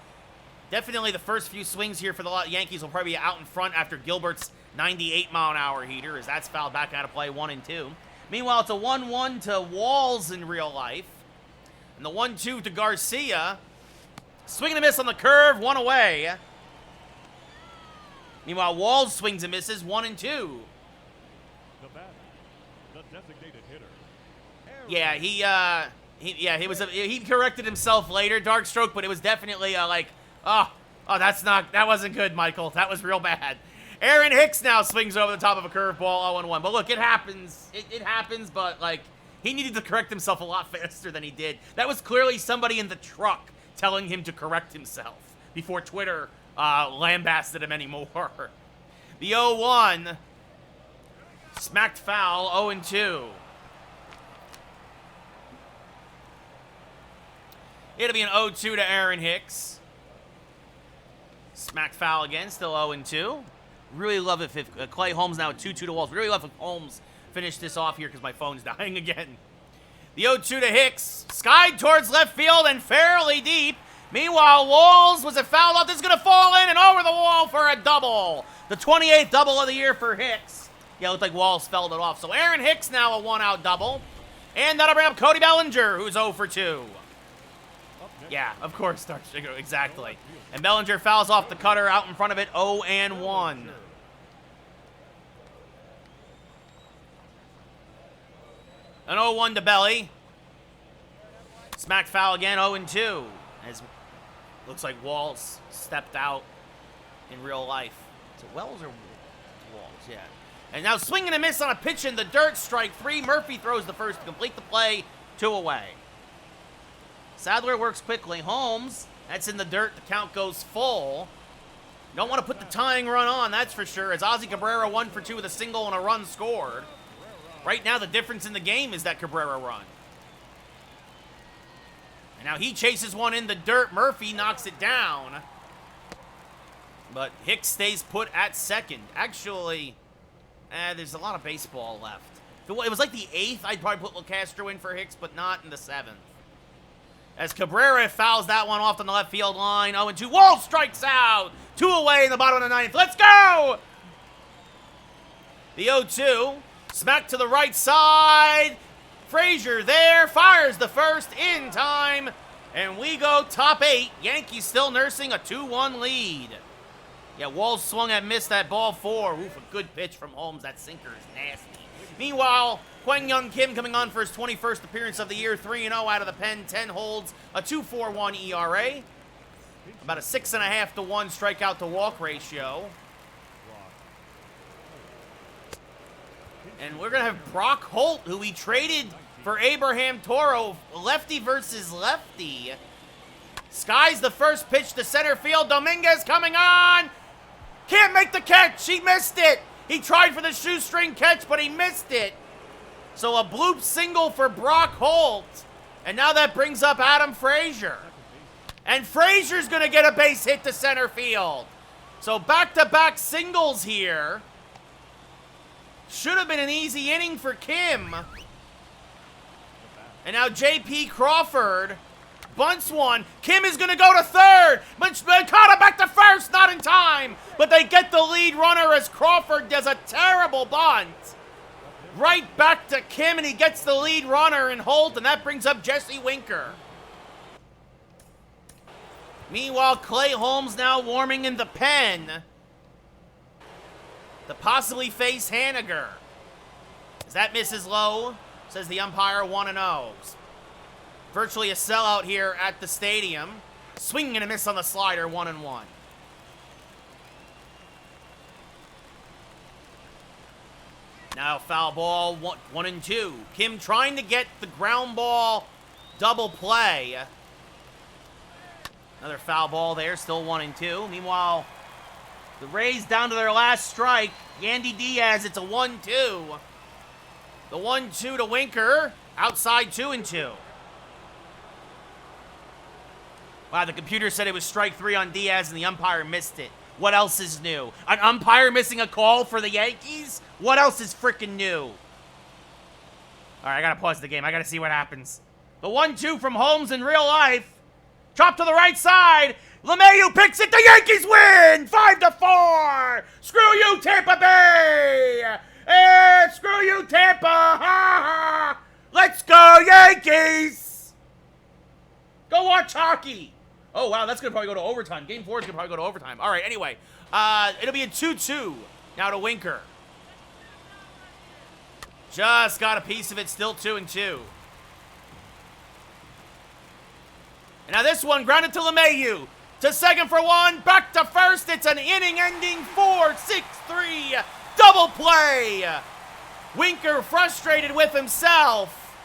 definitely the first few swings here for the Yankees will probably be out in front after Gilbert's 98-mile-an-hour heater, as that's fouled back out of play, 1-2. Meanwhile, it's a 1-1 to Walls in real life. And the 1-2 to Garcia. Swing and a miss on the curve, 1 away. Meanwhile, Walls swings and misses, 1-2. The batter, the designated hitter. Yeah, he corrected himself later, dark stroke, but it was definitely like, that wasn't good, Michael. That was real bad. Aaron Hicks now swings over the top of a curveball, 0-1. But look, it happens. It happens, but like, he needed to correct himself a lot faster than he did. That was clearly somebody in the truck telling him to correct himself before Twitter lambasted him anymore. The 0-1 smacked foul, 0-2. It'll be an 0-2 to Aaron Hicks. Smacked foul again, still 0-2. Really love it if Clay Holmes now 2-2 to Walls. Really love if Holmes finish this off here because my phone's dying again. The 0-2 to Hicks. Skied towards left field and fairly deep. Meanwhile, Walls, was it fouled off? This is going to fall in and over the wall for a double. The 28th double of the year for Hicks. Yeah, it looked like Walls fouled it off. So Aaron Hicks now a 1-out double. And that'll bring up Cody Bellinger, who's 0 for 2. Yeah, of course, Dark Sugar, exactly. And Bellinger fouls off the cutter out in front of it, 0-1. An 0-1 to Belly. Smacked foul again, 0-2. As looks like Walls stepped out in real life. Is it Wells or Walls? Yeah. And now swing and a miss on a pitch in the dirt, strike 3. Murphy throws the first to complete the play, 2 away. Sadler works quickly. Holmes, that's in the dirt. The count goes full. Don't want to put the tying run on, that's for sure. As Ozzie Cabrera 1 for 2 with a single and a run scored. Right now, the difference in the game is that Cabrera run. And now he chases one in the dirt. Murphy knocks it down. But Hicks stays put at second. Actually, there's a lot of baseball left. If it was like the 8th, I'd probably put Locastro in for Hicks, but not in the 7th. As Cabrera fouls that one off on the left field line. 0-2. Walls strikes out. 2 away in the bottom of the 9th. Let's go! The 0-2. Smack to the right side. Frazier there. Fires the first in time. And we go top 8. Yankees still nursing a 2-1 lead. Yeah, Walls swung and missed that ball 4. Oof, a good pitch from Holmes. That sinker is nasty. Meanwhile, Kwang Young Kim coming on for his 21st appearance of the year. 3-0 out of the pen. 10 holds. A 2.41 ERA. About a 6.5 to 1 strikeout to walk ratio. And we're going to have Brock Holt, who we traded for Abraham Toro. Lefty versus lefty. Skies the first pitch to center field. Dominguez coming on. Can't make the catch. He missed it. He tried for the shoestring catch, but he missed it. So a bloop single for Brock Holt. And now that brings up Adam Frazier. And Frazier's going to get a base hit to center field. So back-to-back singles here. Should have been an easy inning for Kim. And now J.P. Crawford bunts one. Kim is going to go to third. Makata back to first. Not in time. But they get the lead runner as Crawford does a terrible bunt. Right back to Kim, and he gets the lead runner in Holt, and that brings up Jesse Winker. Meanwhile, Clay Holmes now warming in the pen to possibly face Haniger. As that misses low, says the umpire 1-0. Virtually a sellout here at the stadium. Swing and a miss on the slider, 1-1. Now foul ball, 1-2. Kim trying to get the ground ball double play. Another foul ball there, still 1-2. Meanwhile, the Rays down to their last strike. Yandy Diaz, it's a 1-2. The 1-2 to Winker, outside 2-2. Wow, the computer said it was strike 3 on Diaz and the umpire missed it. What else is new? An umpire missing a call for the Yankees? What else is freaking new? All right, I gotta pause the game. I gotta see what happens. The 1-2 from Holmes in real life. Chop to the right side. LeMahieu picks it. The Yankees win! 5-4! Screw you, Tampa Bay! And screw you, Tampa! Ha ha! Let's go, Yankees! Go watch hockey! Oh, wow, that's going to probably go to overtime. Game 4 is going to probably go to overtime. All right, anyway. It'll be a 2-2 now to Winker. Just got a piece of it, still 2-2. And now this one, grounded to LeMahieu. To second for 1, back to first. It's an inning-ending 4-6-3 double play. Winker frustrated with himself.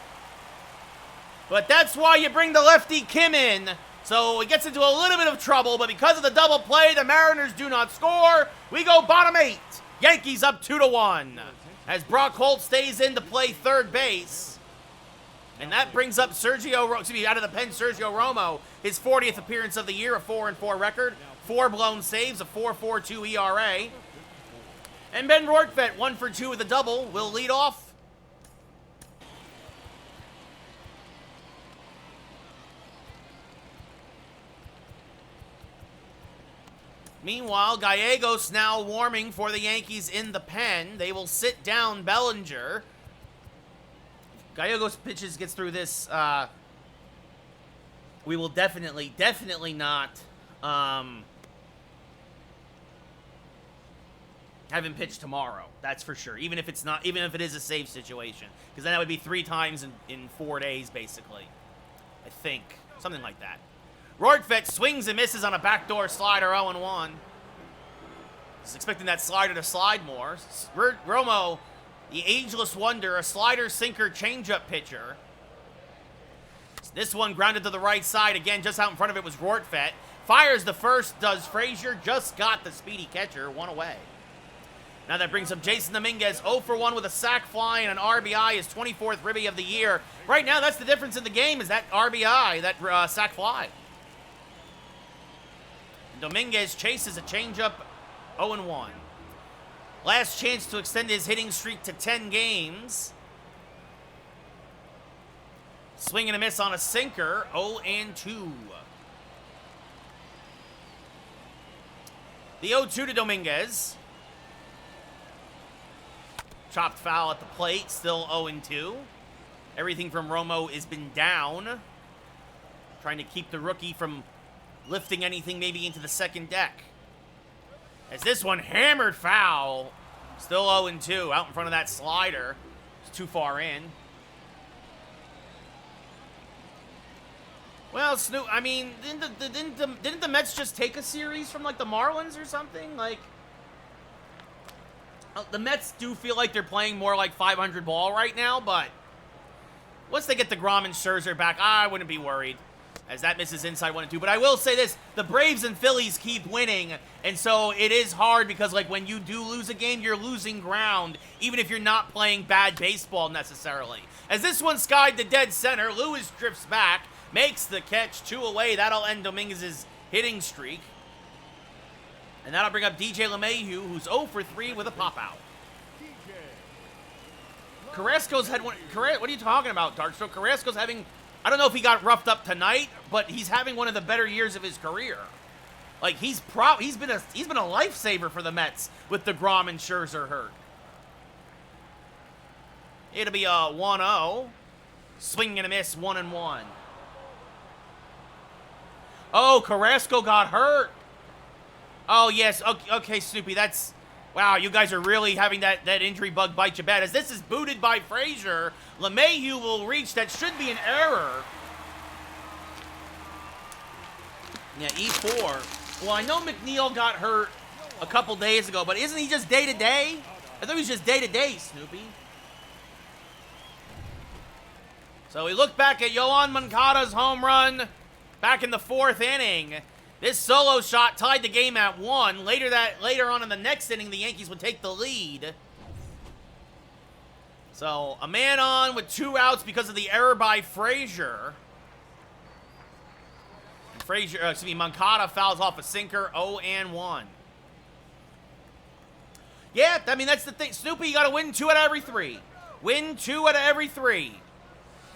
But that's why you bring the lefty Kim in. So he gets into a little bit of trouble, but because of the double play, the Mariners do not score. We go bottom 8. Yankees up 2-1. As Brock Holt stays in to play third base. And that brings up out of the pen, Sergio Romo, his 40th appearance of the year, a 4-4 record, 4 blown saves, a 4.42 ERA. And Ben Rortvedt, 1 for 2 with a double, will lead off. Meanwhile, Gallegos now warming for the Yankees in the pen. They will sit down Bellinger. Gallegos pitches, gets through this, we will definitely not have him pitch tomorrow. That's for sure. Even if it is a save situation, because then that would be 3 times in 4 days, basically. I think something like that. Rortvedt swings and misses on a backdoor slider, 0-1. Just expecting that slider to slide more. Romo, the ageless wonder, a slider, sinker, changeup pitcher. This one grounded to the right side. Again, just out in front of it was Rortvedt. Fires the first, does Frazier. Just got the speedy catcher, 1 away. Now that brings up Jason Dominguez, 0 for 1 with a sac fly and an RBI, his 24th ribby of the year. Right now, that's the difference in the game, is that RBI, that sac fly. And Dominguez chases a changeup, 0-1. Last chance to extend his hitting streak to 10 games. Swing and a miss on a sinker, 0-2. The 0-2 to Dominguez. Chopped foul at the plate, still 0-2. Everything from Romo has been down. Trying to keep the rookie from lifting anything maybe into the second deck. As this one hammered foul, still 0-2, out in front of that slider. It's too far in. Well, Snoop, I mean, didn't the Mets just take a series from, like, the Marlins or something? Like, the Mets do feel like they're playing more like 500 ball right now, but once they get the Grom and Scherzer back, I wouldn't be worried, as that misses inside 1-2. But I will say this, the Braves and Phillies keep winning, and so it is hard because, like, when you do lose a game, you're losing ground, even if you're not playing bad baseball necessarily. As this one skied to dead center, Lewis drifts back, makes the catch, 2 away. That'll end Dominguez's hitting streak. And that'll bring up DJ LeMahieu, who's 0 for 3 with a pop-out. Carrasco's had one. What are you talking about, Darkstroke? Carrasco's having, I don't know if he got roughed up tonight, but he's having one of the better years of his career. Like, he's been a lifesaver for the Mets with DeGrom and Scherzer hurt. It'll be a 1-0. Swing and a miss, 1-1. Oh, Carrasco got hurt. Oh, yes. Okay, Snoopy, that's... Wow, you guys are really having that injury bug bite you bad. As this is booted by Frazier, LeMahieu will reach. That should be an error. Yeah, E4. Well, I know McNeil got hurt a couple days ago, but isn't he just day-to-day? I thought he was just day-to-day, Snoopy. So we look back at Yoan Moncada's home run back in the 4th inning. This solo shot tied the game at 1. Later on in the next inning, the Yankees would take the lead. So, a man on with 2 outs because of the error by Frazier. And Moncada fouls off a sinker, 0-1. Yeah, I mean, that's the thing. Snoopy, you got to win 2 out of every 3. Win 2 out of every 3.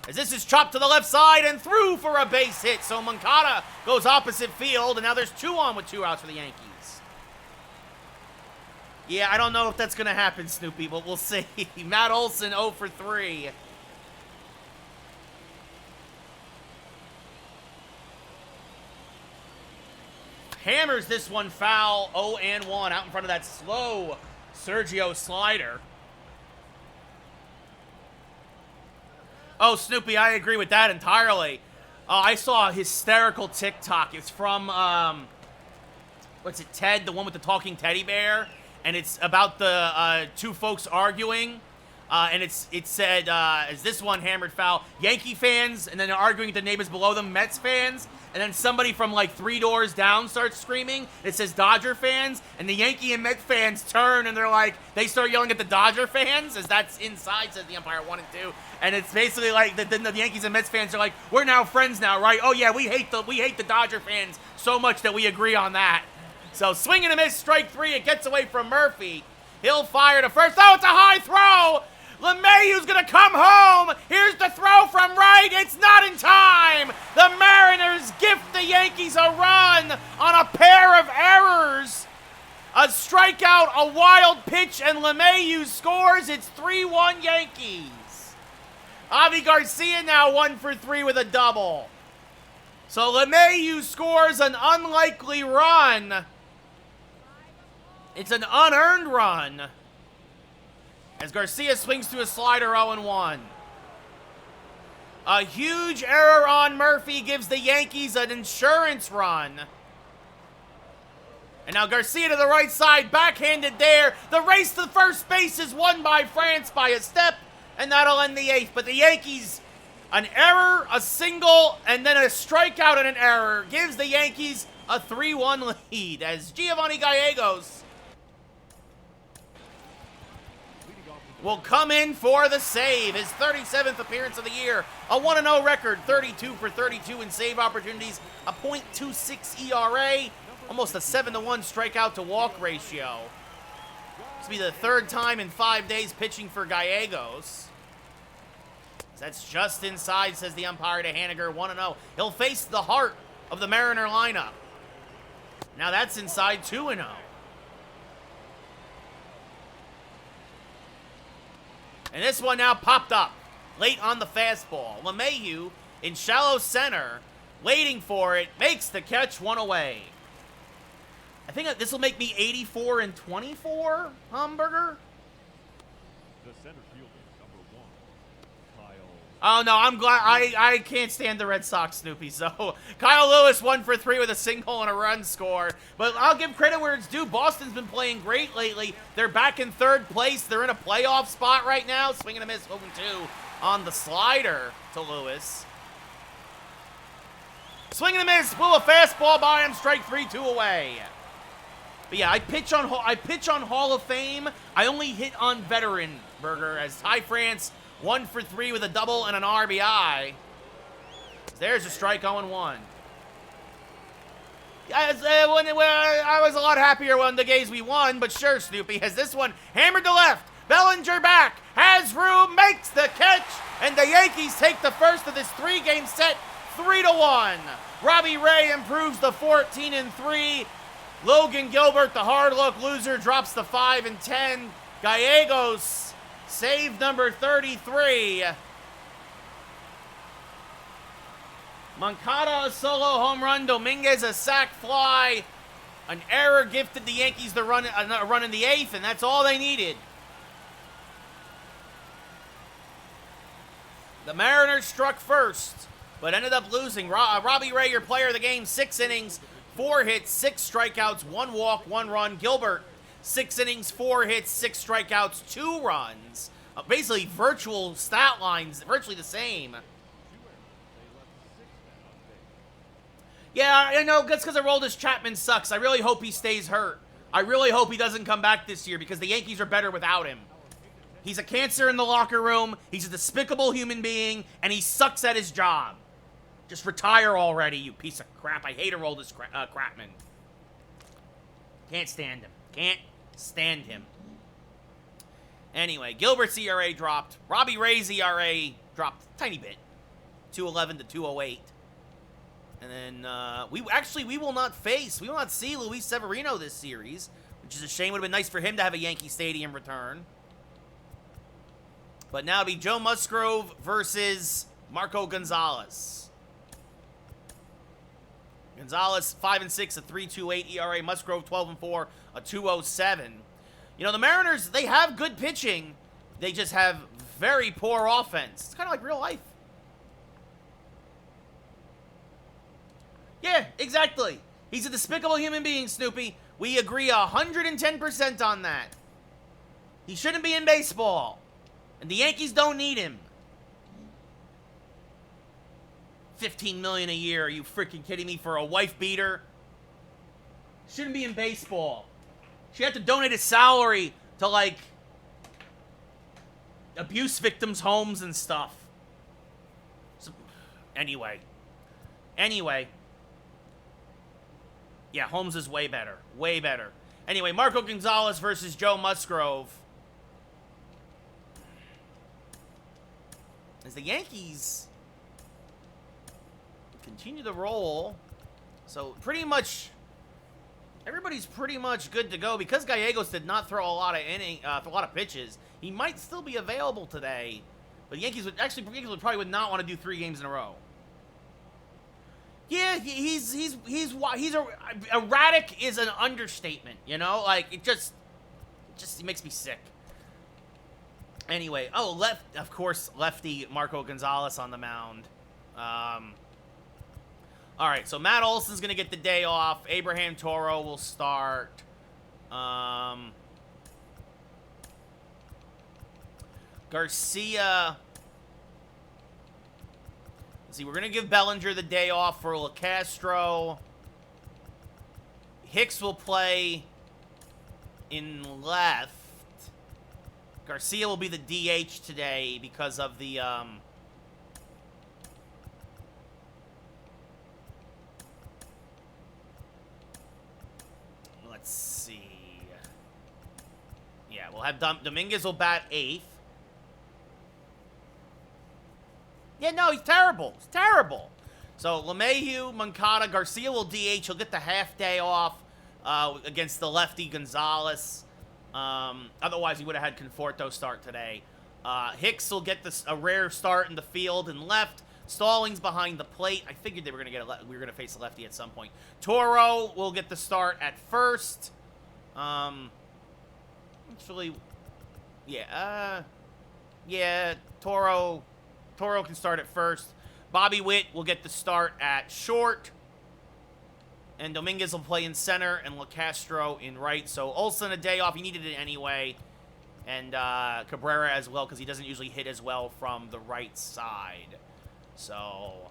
As this is chopped to the left side and through for a base hit. So Moncada goes opposite field, and now there's 2 on with 2 outs for the Yankees. Yeah, I don't know if that's going to happen, Snoopy, but we'll see. Matt Olson, 0 for 3. Hammers this one foul, 0-1, out in front of that slow Sergio slider. Oh, Snoopy, I agree with that entirely. I saw a hysterical TikTok. It's from, what's it, Ted, the one with the talking teddy bear? And it's about the 2 folks arguing. And it said, as this one hammered foul, Yankee fans, and then they're arguing with the neighbors below them, Mets fans. And then somebody from, like, 3 doors down starts screaming. It says Dodger fans. And the Yankee and Mets fans turn, and they're like, they start yelling at the Dodger fans, as that's inside, says the umpire 1 and 2. And it's basically like, the Yankees and Mets fans are like, we're now friends now, right? Oh, yeah, we hate the Dodger fans so much that we agree on that. So, swing and a miss, strike 3. It gets away from Murphy. He'll fire to first. Oh, it's a high throw! LeMahieu's gonna come home. Here's the throw from right. It's not in time. The Mariners gift the Yankees a run on a pair of errors. A strikeout, a wild pitch, and LeMahieu scores. It's 3-1 Yankees. Avi Garcia now 1 for 3 with a double. So LeMahieu scores an unlikely run. It's an unearned run. As Garcia swings to a slider, 0-1. A huge error on Murphy gives the Yankees an insurance run. And now Garcia to the right side, backhanded there. The race to first base is won by France by a step, and that'll end the 8th. But the Yankees, an error, a single, and then a strikeout and an error gives the Yankees a 3-1 lead as Giovanni Gallegos will come in for the save. His 37th appearance of the year. A 1-0 record, 32 for 32 in save opportunities. A .26 ERA. Almost a 7-to-1 strikeout to walk ratio. This will be the third time in 5 days pitching for Gallegos. That's just inside, says the umpire to Haniger, 1-0. He'll face the heart of the Mariner lineup. Now that's inside, 2-0. And this one now popped up late on the fastball. LeMahieu in shallow center, waiting for it, makes the catch, one away. I think this will make me 84 and 24, Hamburger. The center fielder, number 1, Kyle. Oh, no, I'm glad. I can't stand the Red Sox, Snoopy. So, Kyle Lewis 1 for 3 with a single and a run score. But I'll give credit where it's due. Boston's been playing great lately. They're back in third place. They're in a playoff spot right now. Swing and a miss, 0-2 on the slider to Lewis. Swing and a miss. Blew a fastball by him. Strike 3, 2 away. But yeah, I pitch on Hall of Fame. I only hit on veteran, Burger, as Ty France 1 for 3 with a double and an RBI. There's a strike, 0-1. I was a lot happier when the games we won, but sure, Snoopy, has this one hammered to left. Bellinger back, has room, makes the catch, and the Yankees take the first of this 3-game set, 3-1. Robbie Ray improves the 14-3. Logan Gilbert, the hard luck loser, drops the 5-10. Gallegos, save number 33. Moncada, a solo home run. Dominguez, a sac fly. An error gifted the Yankees a run in the 8th, and that's all they needed. The Mariners struck first, but ended up losing. Robbie Ray, your player of the game, 6 innings, 4 hits, 6 strikeouts, 1 walk, 1 run. Gilbert, 6 innings, 4 hits, 6 strikeouts, 2 runs. Basically, virtual stat lines, virtually the same. Yeah, I know, that's because Aroldis Chapman sucks. I really hope he stays hurt. I really hope he doesn't come back this year because the Yankees are better without him. He's a cancer in the locker room, he's a despicable human being, and he sucks at his job. Just retire already, you piece of crap. I hate Aroldis Chapman. Can't stand him. Can't stand him. Anyway, Gilbert's ERA dropped. Robbie Ray's ERA dropped a tiny bit. 2.11 to 2.08. And then, we will not see Luis Severino this series, which is a shame. Would have been nice for him to have a Yankee Stadium return. But now it'll be Joe Musgrove versus Marco Gonzalez. Gonzalez, 5-6, a 3.28 ERA. Musgrove, 12-4, a 2.07. You know, the Mariners, they have good pitching. They just have very poor offense. It's kind of like real life. Yeah, exactly. He's a despicable human being, Snoopy. We agree 110% on that. He shouldn't be in baseball. And the Yankees don't need him. $15 million a year. Are you freaking kidding me? For a wife beater? Shouldn't be in baseball. She had to donate his salary to, like, abuse victims' homes and stuff. So, anyway. Yeah, Holmes is way better. Way better. Anyway, Marco Gonzalez versus Joe Musgrove. As the Yankees continue to roll. So, pretty much, everybody's pretty much good to go. Because Gallegos did not throw a lot of pitches, he might still be available today. But the Yankees would probably not want to do 3 games in a row. Yeah, he's erratic is an understatement, you know? Like, it just makes me sick. Anyway, of course, lefty Marco Gonzalez on the mound. All right, so Matt Olson's going to get the day off. Abraham Toro will start. Garcia. Let's see, we're going to give Bellinger the day off for Locastro. Hicks will play in left. Garcia will be the DH today because of the, let's see. Yeah, we'll have Dominguez will bat 8th. Yeah, no, he's terrible. He's terrible. So, LeMahieu, Moncada, Garcia will DH. He'll get the half day off against the lefty Gonzalez. Otherwise, he would have had Conforto start today. Hicks will get a rare start in the field and left. Stallings behind the plate. I figured they were going to we were going to face a lefty at some point. Toro will get the start at first. Actually, yeah, Toro can start at first. Bobby Witt will get the start at short. And Dominguez will play in center and Locastro in right. So Olsen a day off. He needed it anyway. And Cabrera as well because he doesn't usually hit as well from the right side. So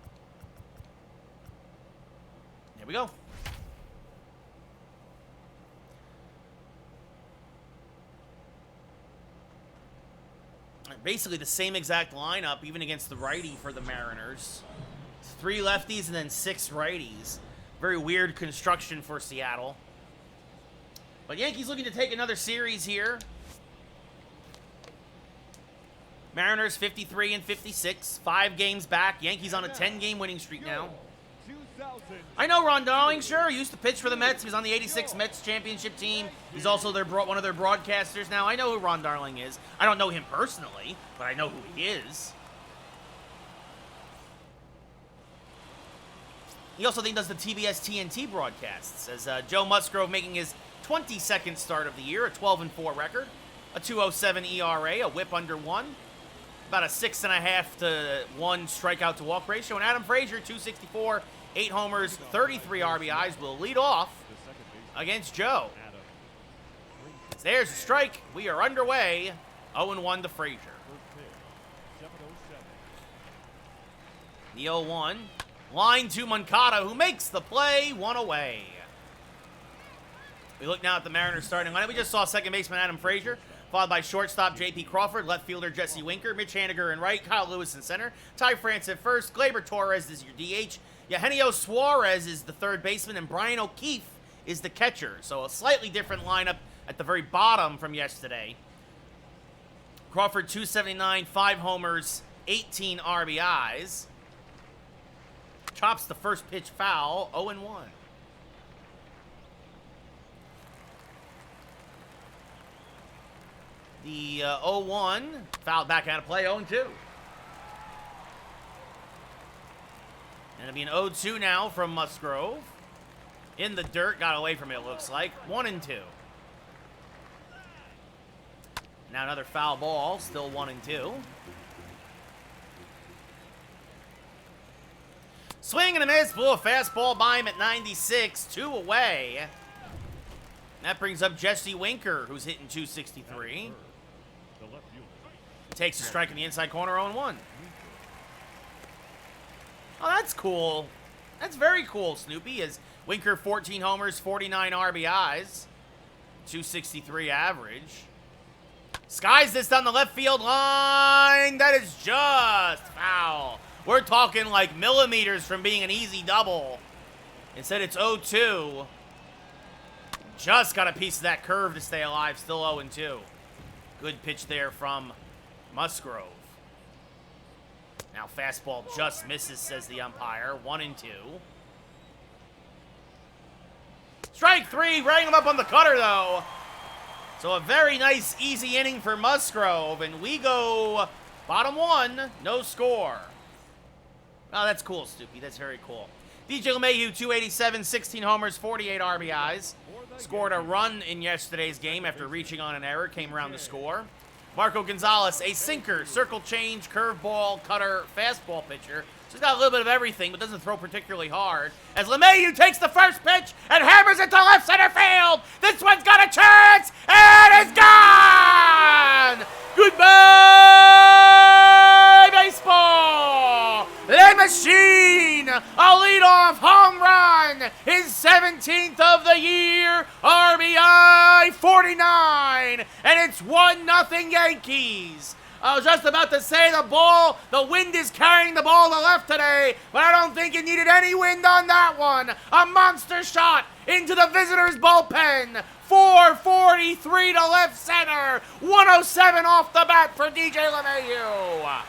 there we go. Basically the same exact lineup, even against the righty for the Mariners. 3 lefties and then 6 righties. Very weird construction for Seattle. But Yankees looking to take another series here. Mariners 53 and 56. 5 games back. Yankees on a 10-game winning streak now. I know Ron Darling, sure. He used to pitch for the Mets. He was on the 86 Mets championship team. He's also one of their broadcasters now. I know who Ron Darling is. I don't know him personally, but I know who he is. He also does the TBS TNT broadcasts, as Joe Musgrove making his 22nd start of the year, a 12-4 record, a 2.07 ERA, a whip under 1, about a 6.5 to 1 strikeout to walk ratio, and Adam Frazier, 264, 8 homers, 33 RBIs, will lead off against Joe. There's a strike. We are underway. 0-1 to Frazier. The 0-1. Line to Moncada, who makes the play, 1 away. We look now at the Mariners starting lineup. We just saw second baseman Adam Frazier, followed by shortstop J.P. Crawford, left fielder Jesse Winker, Mitch Haniger in right, Kyle Lewis in center, Ty France at first, Glaber Torres is your DH, Eugenio Suarez is the third baseman, and Brian O'Keefe is the catcher. So a slightly different lineup at the very bottom from yesterday. Crawford, 279, 5 homers, 18 RBIs. Chops the first pitch foul, 0-1. The 0-1, fouled back out of play, 0-2. And it'll be an 0-2 now from Musgrove. In the dirt, got away from it, looks like. 1-2. Now another foul ball, still 1-2. Swing and a miss, blew a fastball by him at 96, 2 away. That brings up Jesse Winker, who's hitting 263. Takes a strike in the inside corner, 0-1. Oh, that's cool. That's very cool, Snoopy. As Winker, 14 homers, 49 RBIs, 263 average. Skies this down the left field line. That is just foul. We're talking like millimeters from being an easy double. Instead, it's 0-2. Just got a piece of that curve to stay alive. Still 0-2. Good pitch there from Musgrove. Now fastball just misses, says the umpire. 1-2. Strike 3. Rang him up on the cutter, though. So a very nice, easy inning for Musgrove. And we go bottom 1. No score. Oh, that's cool, Stoopy. That's very cool. DJ LeMahieu, 287, 16 homers, 48 RBIs. Scored a run in yesterday's game after reaching on an error. Came around to score. Marco Gonzalez, a sinker, circle change, curveball, cutter, fastball pitcher. So he's got a little bit of everything, but doesn't throw particularly hard. As LeMahieu takes the first pitch and hammers it to left center field. This one's got a chance, and it's gone! Goodbye, baseball! Le Machine, a leadoff home run, his 17th of the year, RBI! by 49, and it's 1-0 Yankees. I was just about to say the wind is carrying the ball to left today, but I don't think it needed any wind on that one. A monster shot into the visitors' bullpen. 443 to left center. 107 off the bat for DJ LeMahieu.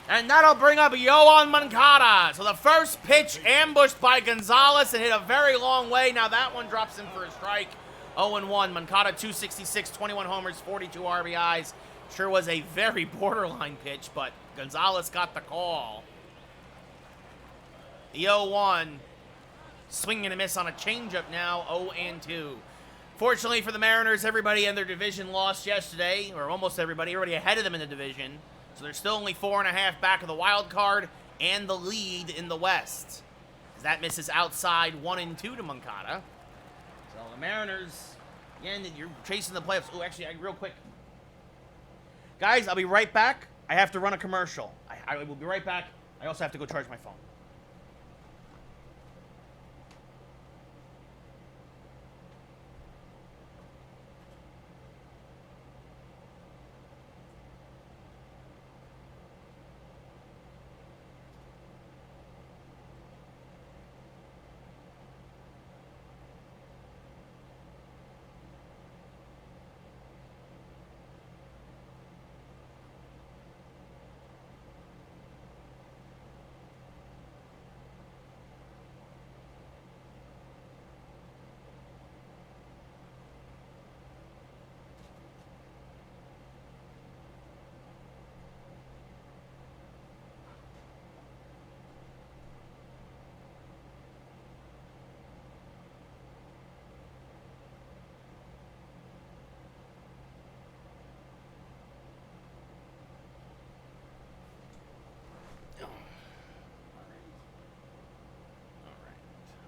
And that'll bring up Yoan Moncada. So the first pitch ambushed by Gonzalez and hit a very long way. Now that one drops in for a strike. 0-1. Moncada 266, 21 homers, 42 RBIs. Sure was a very borderline pitch, but Gonzalez got the call. The 0-1. Swing and a miss on a changeup now. 0-2. Fortunately for the Mariners, everybody in their division lost yesterday, or almost everybody ahead of them in the division. So they're still only 4.5 back of the wild card and the lead in the West. As that misses outside 1-2 to Moncada. So the Mariners, again, you're chasing the playoffs. Oh, actually, real quick. Guys, I'll be right back. I have to run a commercial. I will be right back. I also have to go charge my phone.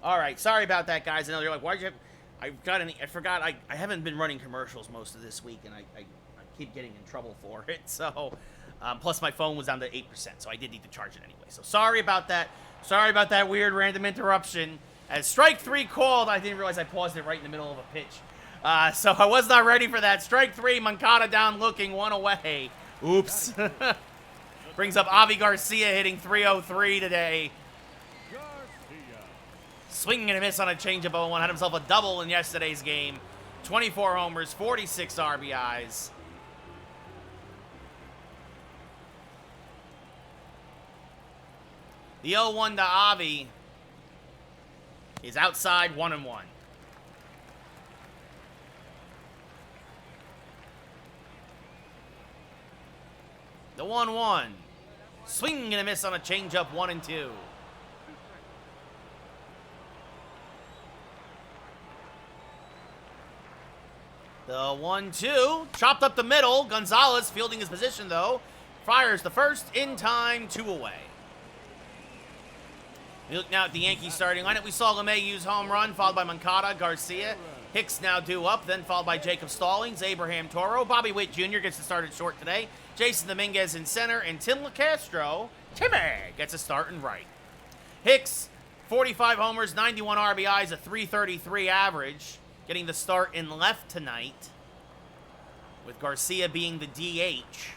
All right, sorry about that, guys. I know you're like, why'd you have... I forgot. I haven't been running commercials most of this week, and I keep getting in trouble for it. So, plus my phone was down to 8%, so I did need to charge it anyway. So sorry about that. Sorry about that weird random interruption. As strike 3 called, I didn't realize I paused it right in the middle of a pitch. So I was not ready for that. Strike 3, Moncada down looking, 1 away. Oops. Brings up Avi Garcia hitting 303 today. Swinging and a miss on a changeup 0-1. Had himself a double in yesterday's game. 24 homers, 46 RBIs. The 0-1 to Avi is outside 1-1. The 1-1. Swinging and a miss on a changeup 1-2. The 1-2, chopped up the middle. Gonzalez fielding his position, though. Fires the first in time, 2 away. We look now at the Yankees starting lineup. We saw LeMahieu's home run, followed by Moncada, Garcia. Hicks now due up, then followed by Jacob Stallings, Abraham Toro. Bobby Witt Jr. gets to start at short today. Jason Dominguez in center, and Tim Locastro, Timmy, gets a start in right. Hicks, 45 homers, 91 RBIs, a .333 average. Getting the start in left tonight, with Garcia being the DH.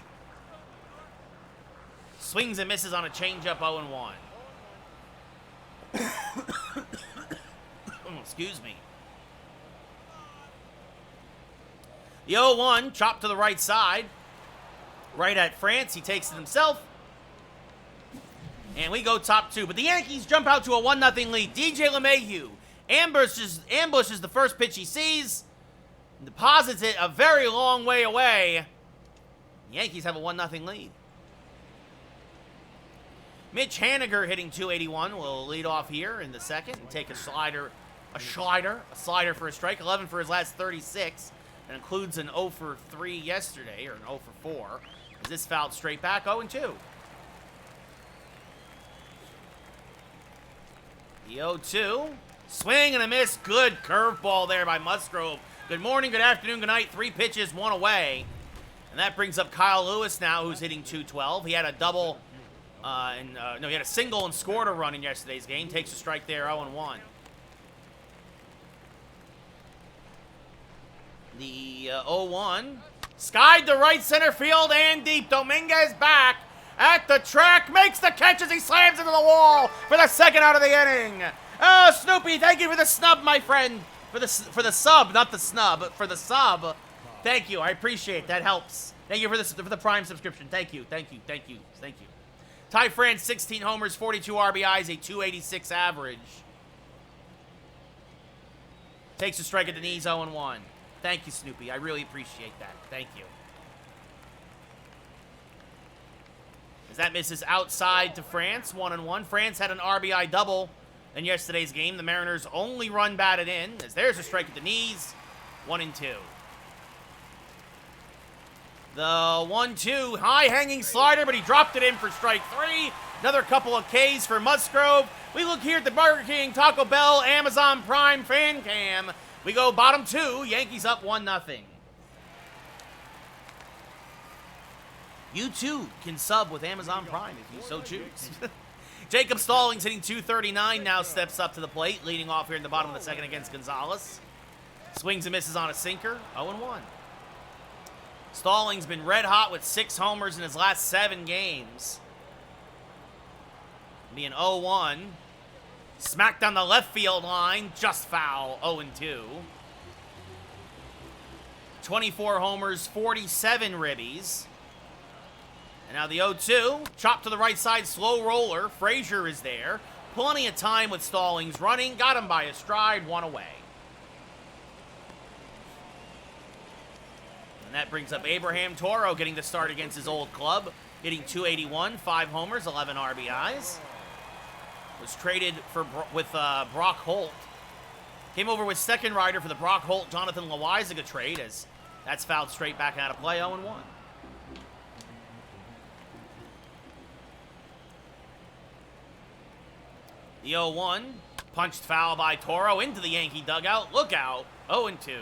Swings and misses on a changeup 0-1. Excuse me. The 0-1, chopped to the right side. Right at France, he takes it himself. And we go top 2. But the Yankees jump out to a 1-0 lead. DJ LeMahieu ambushes the first pitch he sees, deposits it a very long way away. The Yankees have a 1-0 lead. Mitch Haniger hitting 281 will lead off here in the second and take a slider for a strike. 11 for his last 36. That includes an 0 for 3 yesterday, or an 0 for 4. As this fouled straight back, 0-2. The 0-2. Swing and a miss. Good curveball there by Musgrove. Good morning, good afternoon, good night. 3 pitches, 1 away. And that brings up Kyle Lewis now, who's hitting 212. He had a double, he had a single and scored a run in yesterday's game. Takes a strike there, 0-1. The 0-1. Skied to right center field and deep. Dominguez back at the track. Makes the catch as he slams into the wall for the second out of the inning. Oh, Snoopy, thank you for the snub, my friend. For the sub, not the snub, but for the sub. Thank you. I appreciate it. That helps. Thank you for the Prime subscription. Thank you. Thank you. Thank you. Thank you. Ty France, 16 homers, 42 RBIs, a 286 average. Takes a strike at the knees, 0-1. Thank you, Snoopy. I really appreciate that. Thank you. As that misses outside to France, 1-1. France had an RBI double in yesterday's game. The Mariners' only run batted in, as there's a strike at the knees, 1-2. The 1-2, high-hanging slider, but he dropped it in for strike 3. Another couple of Ks for Musgrove. We look here at the Burger King, Taco Bell, Amazon Prime fan cam. We go bottom 2, Yankees up 1-0. You too can sub with Amazon Prime if you so choose. Jacob Stallings hitting 239 now steps up to the plate, leading off here in the bottom of the second against Gonzalez. Swings and misses on a sinker, 0-1. Stallings been red hot with 6 homers in his last 7 games. Being 0-1. Smacked down the left field line, just foul, 0-2. 24 homers, 47 ribbies. And now the 0-2, chopped to the right side, slow roller. Frazier is there. Plenty of time with Stallings running. Got him by a stride, 1 away. And that brings up Abraham Toro getting the start against his old club. Hitting 281, 5 homers, 11 RBIs. Was traded with Brock Holt. Came over with Stickenrider for the Brock Holt, Jonathan Loaizaga trade, as that's fouled straight back out of play, 0-1. The 0-1, punched foul by Toro into the Yankee dugout. Look out, 0-2.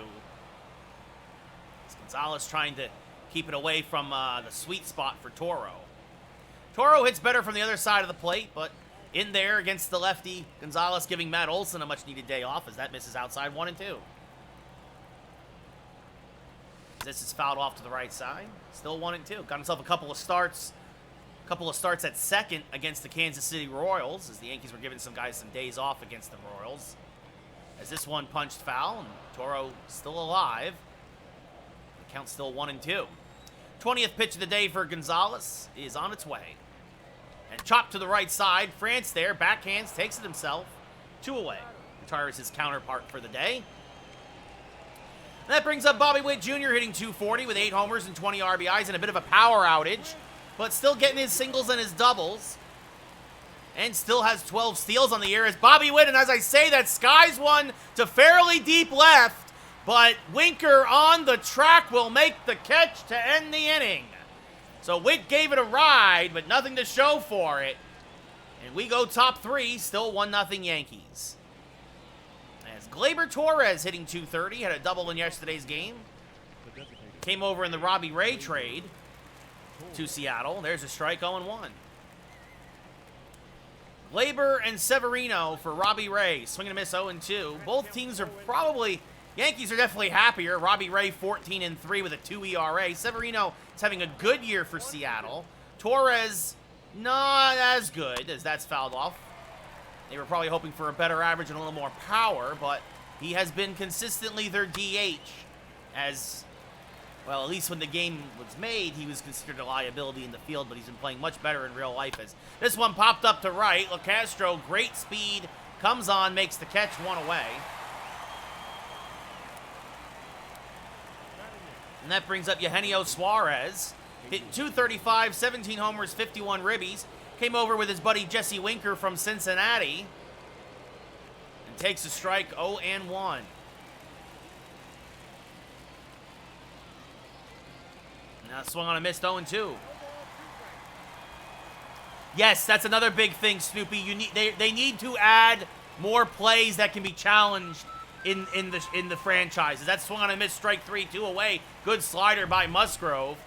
Gonzalez trying to keep it away from the sweet spot for Toro. Toro hits better from the other side of the plate, but in there against the lefty, Gonzalez giving Matt Olson a much-needed day off as that misses outside, 1-2. This is fouled off to the right side. Still 1-2. Got himself a couple of starts at second against the Kansas City Royals, as the Yankees were giving some guys some days off against the Royals. As this one punched foul, and Toro still alive. The count's still 1-2. 20th pitch of the day for Gonzalez is on its way. And chopped to the right side. France there, backhands, takes it himself. 2 away. Retires his counterpart for the day. And that brings up Bobby Witt Jr. hitting 240 with 8 homers and 20 RBIs and a bit of a power outage. But still getting his singles and his doubles. And still has 12 steals on the year as Bobby Witt, and as I say that, skies one to fairly deep left. But Winker on the track will make the catch to end the inning. So Witt gave it a ride, but nothing to show for it. And we go top 3, still 1-0 Yankees. As Glaber Torres hitting 230, had a double in yesterday's game. Came over in the Robbie Ray trade to Seattle. There's a strike, 0-1. Glaber and Severino for Robbie Ray. Swing and a miss, 0-2. Both teams are probably... Yankees are definitely happier. Robbie Ray 14-3 with a 2 ERA. Severino is having a good year for Seattle. Torres, not as good, as that's fouled off. They were probably hoping for a better average and a little more power, but he has been consistently their DH. As, well, at least when the game was made, he was considered a liability in the field, but he's been playing much better in real life. As this one popped up to right. Locastro, great speed, comes on, makes the catch, 1 away. And that brings up Eugenio Suarez. Hit 235, 17 homers, 51 ribbies. Came over with his buddy Jesse Winker from Cincinnati. And takes a strike, 0-1. Now swung on a missed, 0-2. Yes, that's another big thing, Snoopy. They need to add more plays that can be challenged in the franchises. That swung on a missed, strike 3, 2 away. Good slider by Musgrove.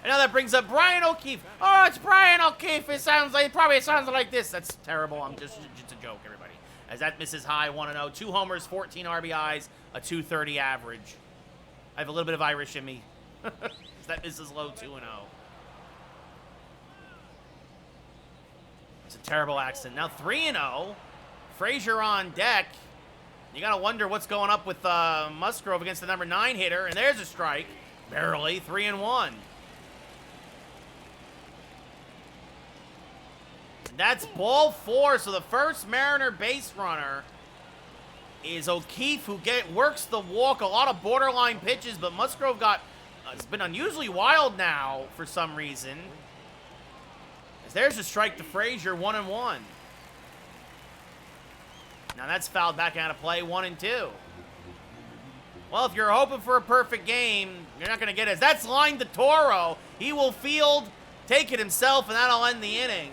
And now that brings up Brian O'Keefe. Oh, it's Brian O'Keefe. It probably sounds like this. That's terrible. I'm just a joke, everybody. As that misses high, 1-0. 2 homers, 14 RBIs, a 230 average. I have a little bit of Irish in me. That misses low 2-0. It's a terrible accident. Now 3-0. Frazier on deck. You got to wonder what's going up with Musgrove against the number 9 hitter. And there's a strike. Barely. 3-1. That's ball 4. So the first Mariner base runner is O'Keefe, who works the walk. A lot of borderline pitches, but Musgrove it's been unusually wild now for some reason. As there's a strike to Frazier, 1-1. Now that's fouled back out of play, 1-2. Well, if you're hoping for a perfect game, you're not going to get it. That's lined to Toro. He will field, take it himself, and that'll end the inning.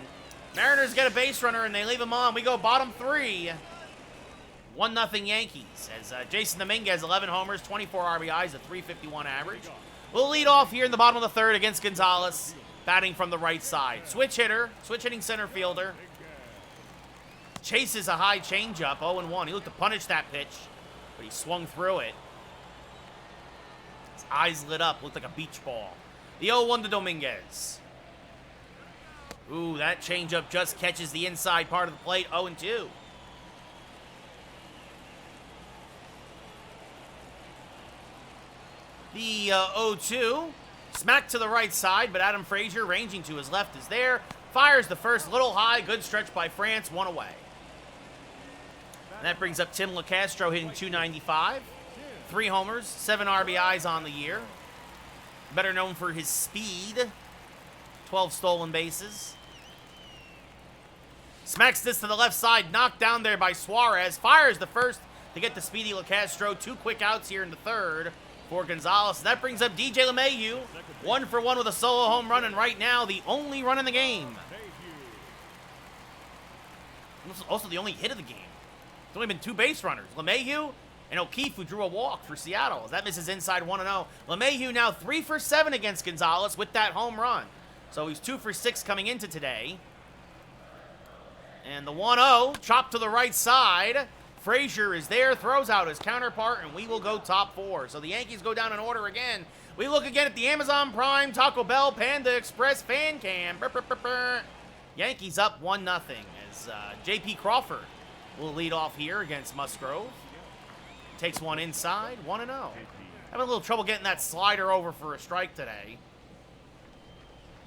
Mariners get a base runner, and they leave him on. We go bottom 3. 1-0 Yankees. As Jason Dominguez, 11 homers, 24 RBIs, a .351 average. We'll lead off here in the bottom of the 3rd against Gonzalez, batting from the right side. Switch hitting center fielder. Chases a high changeup, 0-1. He looked to punish that pitch, but he swung through it. His eyes lit up, looked like a beach ball. The 0-1 to Dominguez. Ooh, that changeup just catches the inside part of the plate, 0-2. The 0-2, smack to the right side, but Adam Frazier, ranging to his left, is there. Fires the first, little high, good stretch by France, 1 away. And that brings up Tim Locastro hitting .295. 3 homers, 7 RBIs on the year. Better known for his speed. 12 stolen bases. Smacks this to the left side, knocked down there by Suarez. Fires the first to get the speedy Locastro. 2 quick outs here in the 3rd. For Gonzalez. That brings up DJ LeMahieu. 1 for 1 with a solo home run, and right now the only run in the game. Also the only hit of the game. There's only been 2 base runners. LeMahieu and O'Keefe, who drew a walk for Seattle. As that misses inside 1-0. LeMahieu now 3 for 7 against Gonzalez with that home run. So he's 2 for 6 coming into today. And the 1-0, chopped to the right side. Frazier is there, throws out his counterpart, and we will go top 4. So the Yankees go down in order again. We look again at the Amazon Prime, Taco Bell, Panda Express fan cam. Yankees up 1-0 as J.P. Crawford will lead off here against Musgrove. Takes one inside, 1-0. Having a little trouble getting that slider over for a strike today.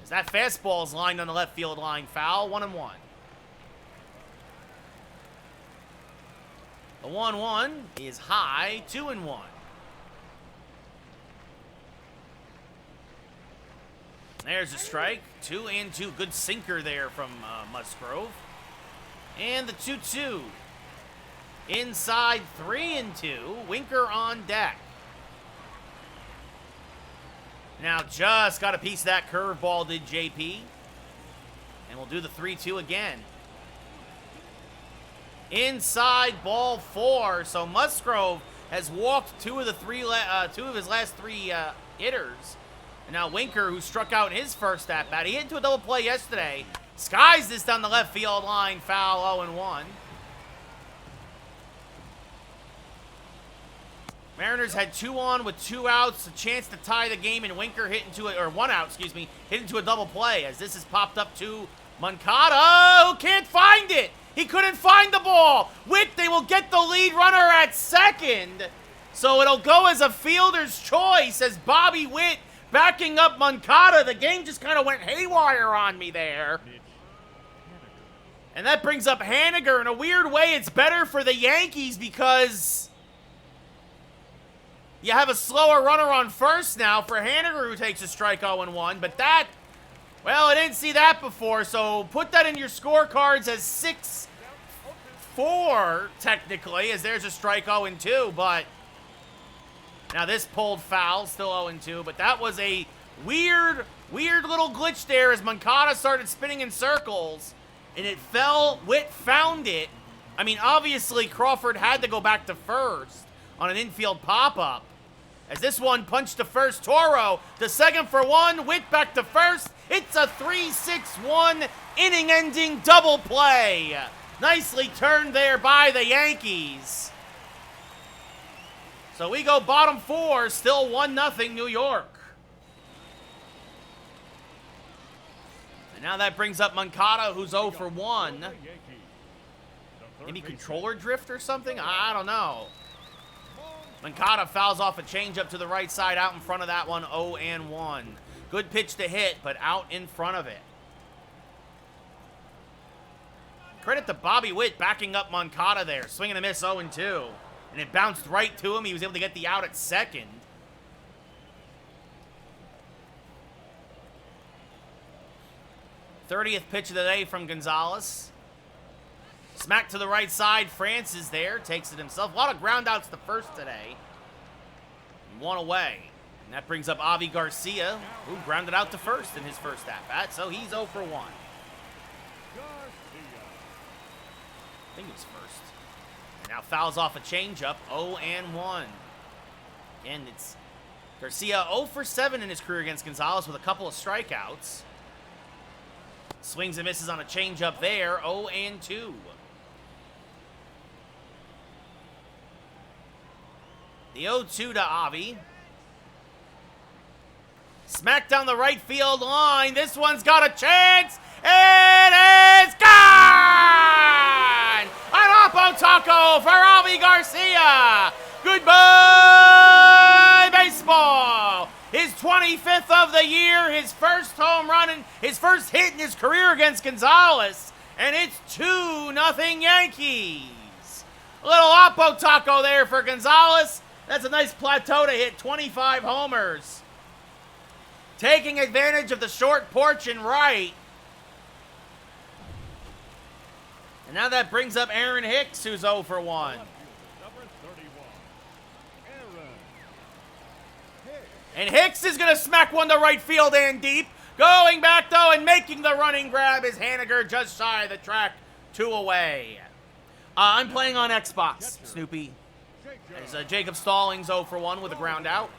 As that fastball is lined on the left field line, foul, 1-1. The 1-1 is high, 2-1. There's a strike, 2-2. Good sinker there from Musgrove. And the 2-2. Inside, 3-2. Winker on deck. Now just got a piece of that curveball, did JP. And we'll do the 3-2 again. Inside, ball 4. So Musgrove has walked two of his last 3 hitters. And now Winker, who struck out in his first at-bat, he hit into a double play yesterday. Skies this down the left field line, foul, 0-1. Mariners had 2 on with 2 outs, a chance to tie the game, and Winker hit into it, or 1 out, excuse me, hit into a double play as this is popped up to Moncada, who can't find it. He couldn't find the ball. Witt, they will get the lead runner at second. So it'll go as a fielder's choice as Bobby Witt backing up Moncada. The game just kind of went haywire on me there. And that brings up Haniger. In a weird way, it's better for the Yankees because you have a slower runner on first now for Haniger, who takes a strike 0-1. But that, well, I didn't see that before, so put that in your scorecards as 6-4, technically, as there's a strike 0-2, but now this pulled foul, still 0-2, but that was a weird little glitch there as Moncada started spinning in circles, and it fell. Witt found it. I mean, obviously, Crawford had to go back to first on an infield pop-up. As this one punched to first, Toro to second for 1, Witt back to first. It's a 3-6-1 inning-ending double play. Nicely turned there by the Yankees. So we go bottom 4, still 1-0 New York. And now that brings up Moncada, who's 0 for 1. Maybe controller drift or something? I don't know. Moncada fouls off a changeup to the right side out in front of that one, 0-1. Good pitch to hit, but out in front of it. Credit to Bobby Witt backing up Moncada there. Swing and a miss, 0-2. And it bounced right to him. He was able to get the out at second. '30th pitch of the day from Gonzalez. Smack to the right side. France is there. Takes it himself. A lot of ground outs to first today. One away. And that brings up Avi Garcia, who grounded out to first in his first at-bat. So he's 0 for 1. I think it was first. And now fouls off a changeup. 0-1. And it's Garcia 0 for 7 in his career against Gonzalez with a couple of strikeouts. Swings and misses on a changeup there. 0-2. The 0-2 to Avi. Smack down the right field line. This one's got a chance. It is gone! An Oppo Taco for Avi Garcia. Goodbye, baseball. His 25th of the year, his first home run, and his first hit in his career against Gonzalez. And it's 2-0 Yankees. A little Oppo Taco there for Gonzalez. That's a nice plateau to hit 25 homers. Taking advantage of the short porch and right. And now that brings up Aaron Hicks, who's 0 for 1. And Hicks is going to smack one to right field and deep. Going back, though, and making the running grab is Haniger just shy of the track. 2 away. I'm playing on Xbox, Snoopy. As Jacob Stallings 0 for 1 with a ground out.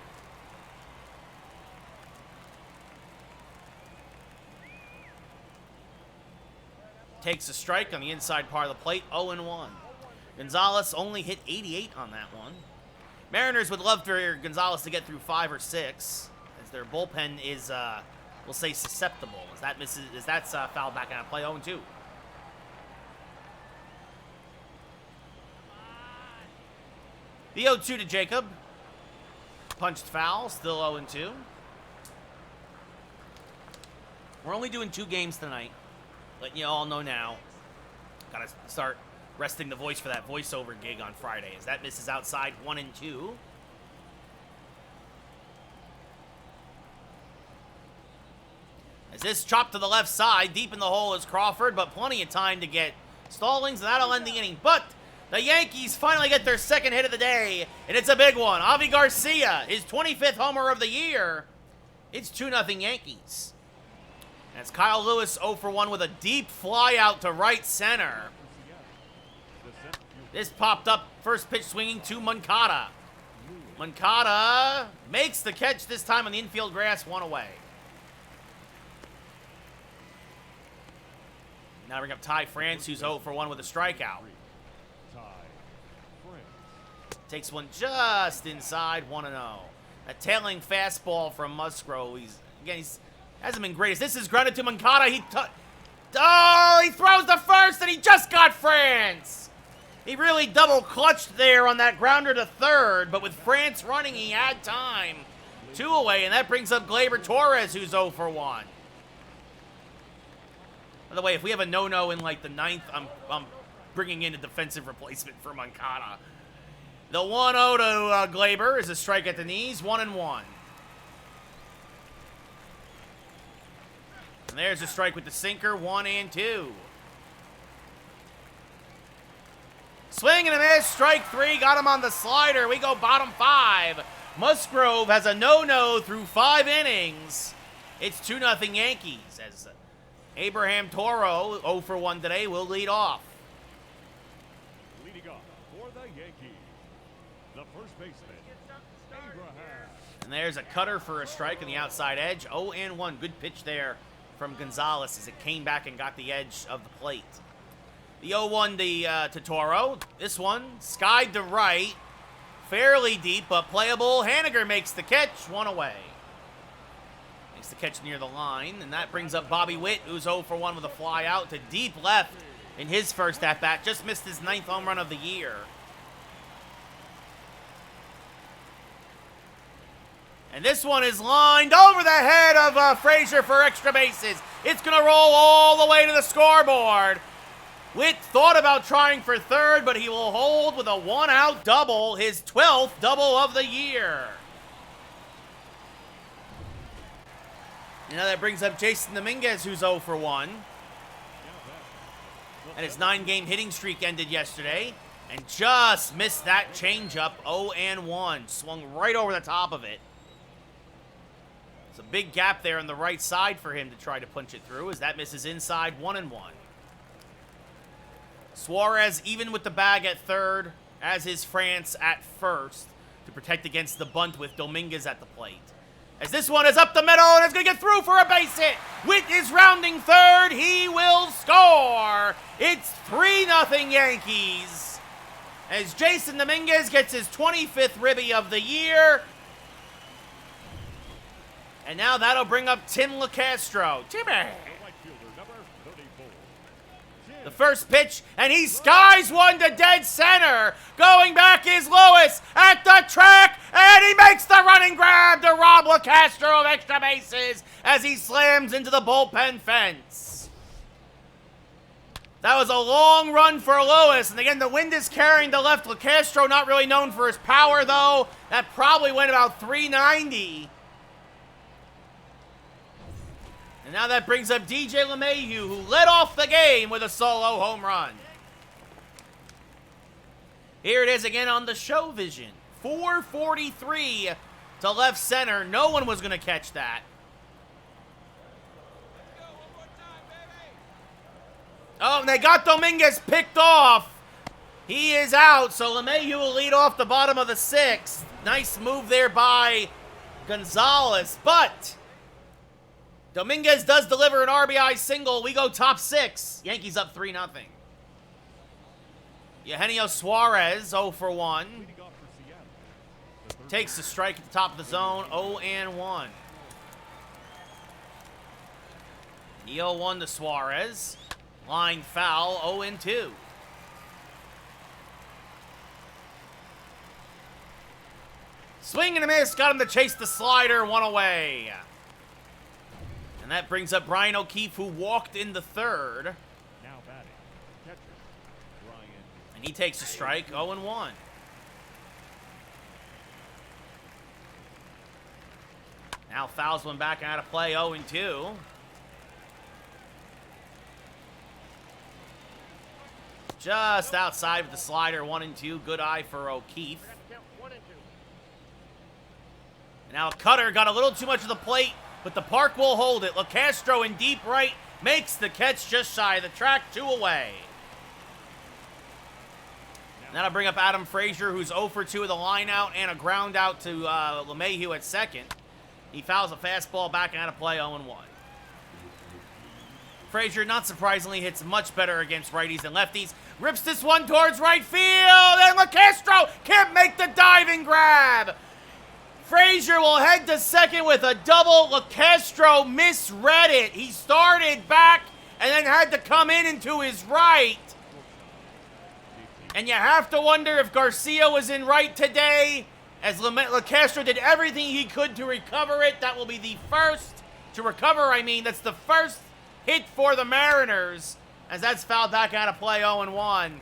Takes a strike on the inside part of the plate, 0-1. Gonzalez only hit 88 on that one. Mariners would love for Gonzalez to get through 5 or 6, as their bullpen is, we'll say, susceptible. As that's fouled back out of play, 0-2. The 0-2 to Jacob. Punched foul, still 0-2. We're only doing 2 games tonight. Letting you all know now. Gotta start resting the voice for that voiceover gig on Friday. As that misses outside, 1-2. As this chopped to the left side, deep in the hole is Crawford, but plenty of time to get Stallings, and that'll end the inning. But the Yankees finally get their second hit of the day, and it's a big one. Avi Garcia, his 25th homer of the year. It's 2-0 Yankees. As Kyle Lewis 0 for 1 with a deep fly out to right center. This popped up, first pitch swinging to Moncada. Moncada makes the catch this time on the infield grass, 1 away. Now bring up Ty France, who's 0 for 1 with a strikeout. Takes one just inside, 1-0. A tailing fastball from Musgrove. He hasn't been great. As this is grounded to Moncada, he throws the first, and he just got France. He really double clutched there on that grounder to third, but with France running, he had time. 2 away, and that brings up Glaber Torres, who's 0 for 1. By the way, if we have a no-no in like the 9th, I'm bringing in a defensive replacement for Moncada. The 1-0 to Glaber is a strike at the knees, 1-1. And there's a strike with the sinker, 1-2. Swing and a miss, strike 3, got him on the slider. We go bottom 5. Musgrove has a no-no through 5 innings. It's 2-0 Yankees, as Abraham Toro, 0 for 1 today, will lead off. Leading off for the Yankees, the first baseman, Abraham. And there's a cutter for a strike on the outside edge, 0-1. Good pitch there from Gonzalez as it came back and got the edge of the plate. The 0-1 to Toro. This one skied to right. Fairly deep, but playable. Haniger makes the catch, one away. Makes the catch near the line, and that brings up Bobby Witt, who's 0 for 1 with a fly out to deep left in his first at-bat. Just missed his 9th home run of the year. And this one is lined over the head of Frazier for extra bases. It's going to roll all the way to the scoreboard. Witt thought about trying for third, but he will hold with a one-out double, his 12th double of the year. And now that brings up Jason Dominguez, who's 0 for 1. And his 9-game hitting streak ended yesterday. And just missed that changeup, 0-1. Swung right over the top of it. It's a big gap there on the right side for him to try to punch it through, as that misses inside, 1-1. Suarez even with the bag at third, as is France at first, to protect against the bunt with Dominguez at the plate. As this one is up the middle, and it's going to get through for a base hit. Witt is rounding third. He will score. It's 3-0 Yankees. As Jason Dominguez gets his 25th ribby of the year. And now that'll bring up Tim Locastro. Timmy! The first pitch, and he skies one to dead center. Going back is Lewis at the track, and he makes the running grab to rob Locastro of extra bases as he slams into the bullpen fence. That was a long run for Lewis, and again, the wind is carrying to left. Locastro not really known for his power, though. That probably went about 390. And now that brings up DJ LeMahieu, who led off the game with a solo home run. Here it is again on the show vision. 443 to left center. No one was going to catch that. Oh, and they got Dominguez picked off. He is out, so LeMahieu will lead off the bottom of the 6th. Nice move there by Gonzalez, but Dominguez does deliver an RBI single. We go top 6. Yankees up 3-0. Eugenio Suarez, 0 for 1. Takes the strike at the top of the zone, 0-1. 0-1 to Suarez. Line foul, 0-2. Swing and a miss, got him to chase the slider, one away. And that brings up Brian O'Keefe, who walked in the third. Now batting, catcher, Brian. And he takes a strike, 0-1. Now fouls one back out of play, 0-2. Just outside with the slider, 1-2. Good eye for O'Keefe. Now Cutter got a little too much of the plate, but the park will hold it. Locastro in deep right makes the catch just shy of the track, 2 away. And that'll bring up Adam Frazier, who's 0 for 2 with a line out and a ground out to LeMahieu at second. He fouls a fastball back out of play, 0-1. Frazier, not surprisingly, hits much better against righties than lefties. Rips this one towards right field, and Locastro can't make the diving grab. Frazier will head to second with a double. Locastro misread it. He started back and then had to come in into his right. And you have to wonder if Garcia was in right today, as Locastro did everything he could to recover it. That will be the first to recover, that's the first hit for the Mariners, as that's fouled back out of play, 0-1.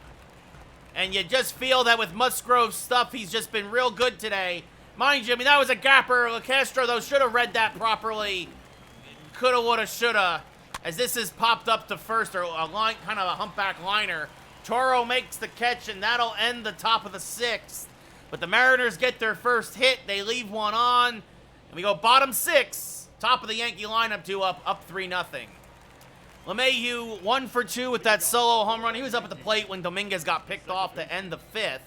And you just feel that with Musgrove's stuff, he's just been real good today. Mind you, that was a gapper. Locastro, though, should have read that properly. Coulda, woulda, shoulda. As this is popped up to first, or a line, kind of a humpback liner. Toro makes the catch, and that'll end the top of the 6th. But the Mariners get their first hit. They leave one on. And we go bottom 6. Top of the Yankee lineup to up 3-0. LeMahieu 1 for 2 with that solo home run. He was up at the plate when Dominguez got picked off to end the 5th.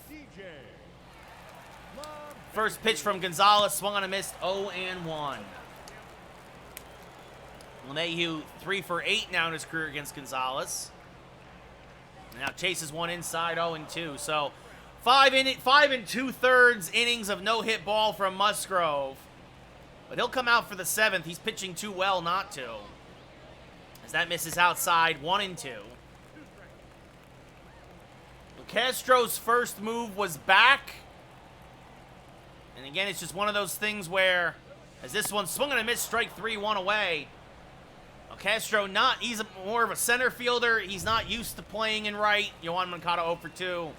First pitch from Gonzalez, swung on a miss, 0-1. LeMahieu 3 for 8 now in his career against Gonzalez. Now chases one inside, 0-2. So 5 2/3 innings of no-hit ball from Musgrove. But he'll come out for the 7th. He's pitching too well not to. As that misses outside, 1-2. Locastro's first move was back. And again, it's just one of those things where, as this one swung and a miss, strike 3, 1 away. Locastro he's more of a center fielder. He's not used to playing in right. Yohan Moncada 0 for 2.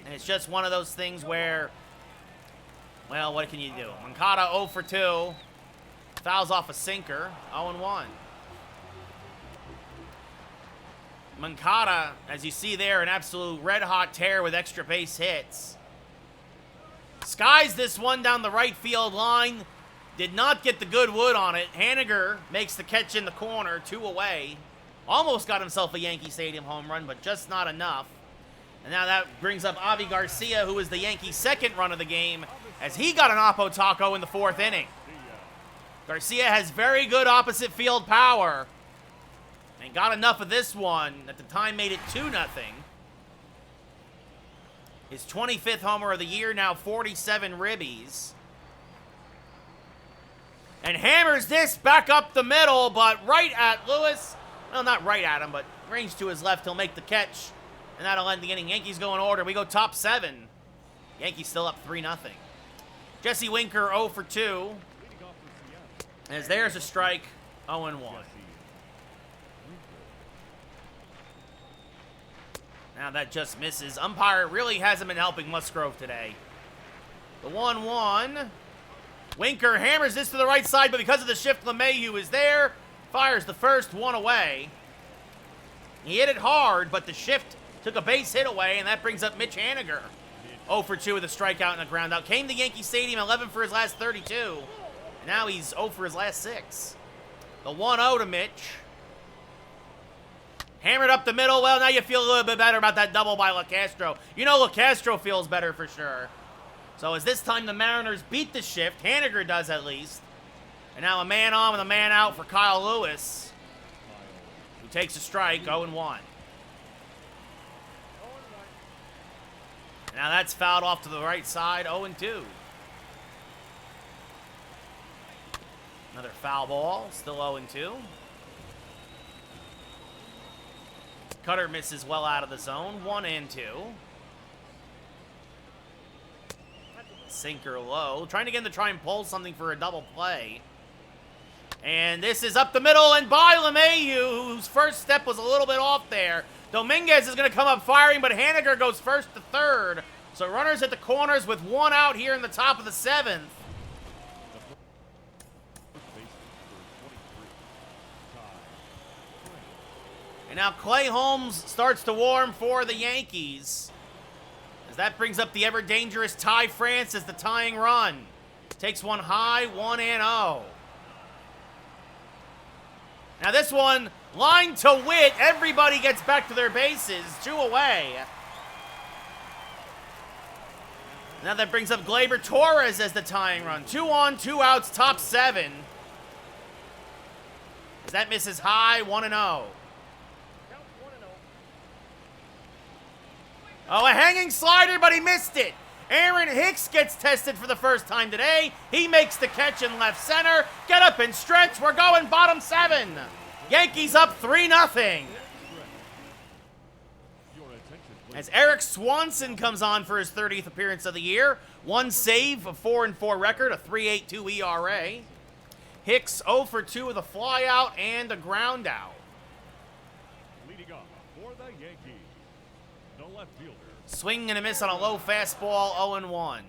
And it's just one of those things where, well, what can you do? Moncada 0 for 2. Fouls off a sinker, 0-1. Moncada, as you see there, an absolute red-hot tear with extra base hits. Skies this one down the right field line. Did not get the good wood on it. Haniger makes the catch in the corner, 2 away. Almost got himself a Yankee Stadium home run, but just not enough. And now that brings up Avi Garcia, who is the Yankees' second run of the game, as he got an oppo taco in the 4th inning. Garcia has very good opposite field power. And got enough of this one. At the time, made it 2-0. His 25th homer of the year, now 47 ribbies. And hammers this back up the middle, but right at Lewis. Well, not right at him, but range to his left. He'll make the catch. And that'll end the inning. Yankees go in order. We go top 7. Yankees still up 3-0. Jesse Winker 0 for 2. As there's a strike, 0-1. Now that just misses. Umpire really hasn't been helping Musgrove today. The 1-1. Winker hammers this to the right side, but because of the shift, LeMahieu is there. Fires the first, 1 away. He hit it hard, but the shift took a base hit away, and that brings up Mitch Haniger. 0 for 2 with a strikeout and a ground out. Came to Yankee Stadium, 11 for his last 32. And now he's 0 for his last 6. The 1-0 to Mitch. Hammered up the middle. Well, now you feel a little bit better about that double by Locastro. You know Locastro feels better for sure. So as this time the Mariners beat the shift, Haniger does at least. And now a man on with a man out for Kyle Lewis, who takes a strike, 0-1. Now that's fouled off to the right side, 0-2. Another foul ball, still 0-2. Cutter misses well out of the zone, 1-2. Sinker low, trying again to try and pull something for a double play. And this is up the middle and by LeMahieu, whose first step was a little bit off there. Dominguez is going to come up firing, but Haniger goes first to third. So runners at the corners with 1 out here in the top of the 7th. And now Clay Holmes starts to warm for the Yankees. As that brings up the ever-dangerous Ty France as the tying run. Takes one high, 1-0. Now this one, line to Witt. Everybody gets back to their bases. 2 away. Now that brings up Glaber Torres as the tying run. 2 on, 2 outs, top 7. As that misses high, 1-0. Oh, a hanging slider, but he missed it. Aaron Hicks gets tested for the first time today. He makes the catch in left center. Get up and stretch. We're going bottom 7. Yankees up 3-0. As Eric Swanson comes on for his 30th appearance of the year. 1 save, a 4-4 record, a 3.82 ERA. Hicks 0 for 2 with a flyout and a ground out. Leading off for the Yankees, the left fielder. Swing and a miss on a low fastball, 0-1. And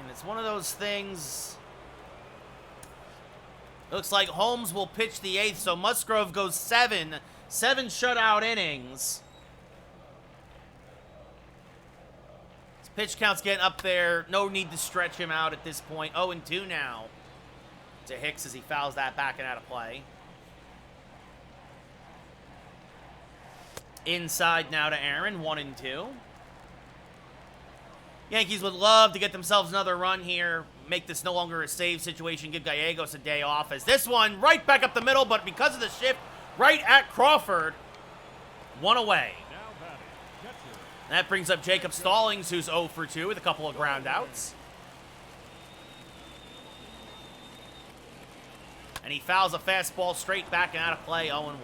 it's one of those things. Looks like Holmes will pitch the 8th, so Musgrove goes 7 shutout innings. His pitch count's getting up there. No need to stretch him out at this point. 0-2 now to Hicks as he fouls that back and out of play. Inside now to Aaron, 1-2. Yankees would love to get themselves another run here, make this no longer a save situation, give Gallegos a day off, as this one right back up the middle, but because of the shift, right at Crawford, 1 away. catcher. That brings up Jacob Stallings, who's 0 for 2 with a couple of ground outs. And he fouls a fastball straight back and out of play, 0-1.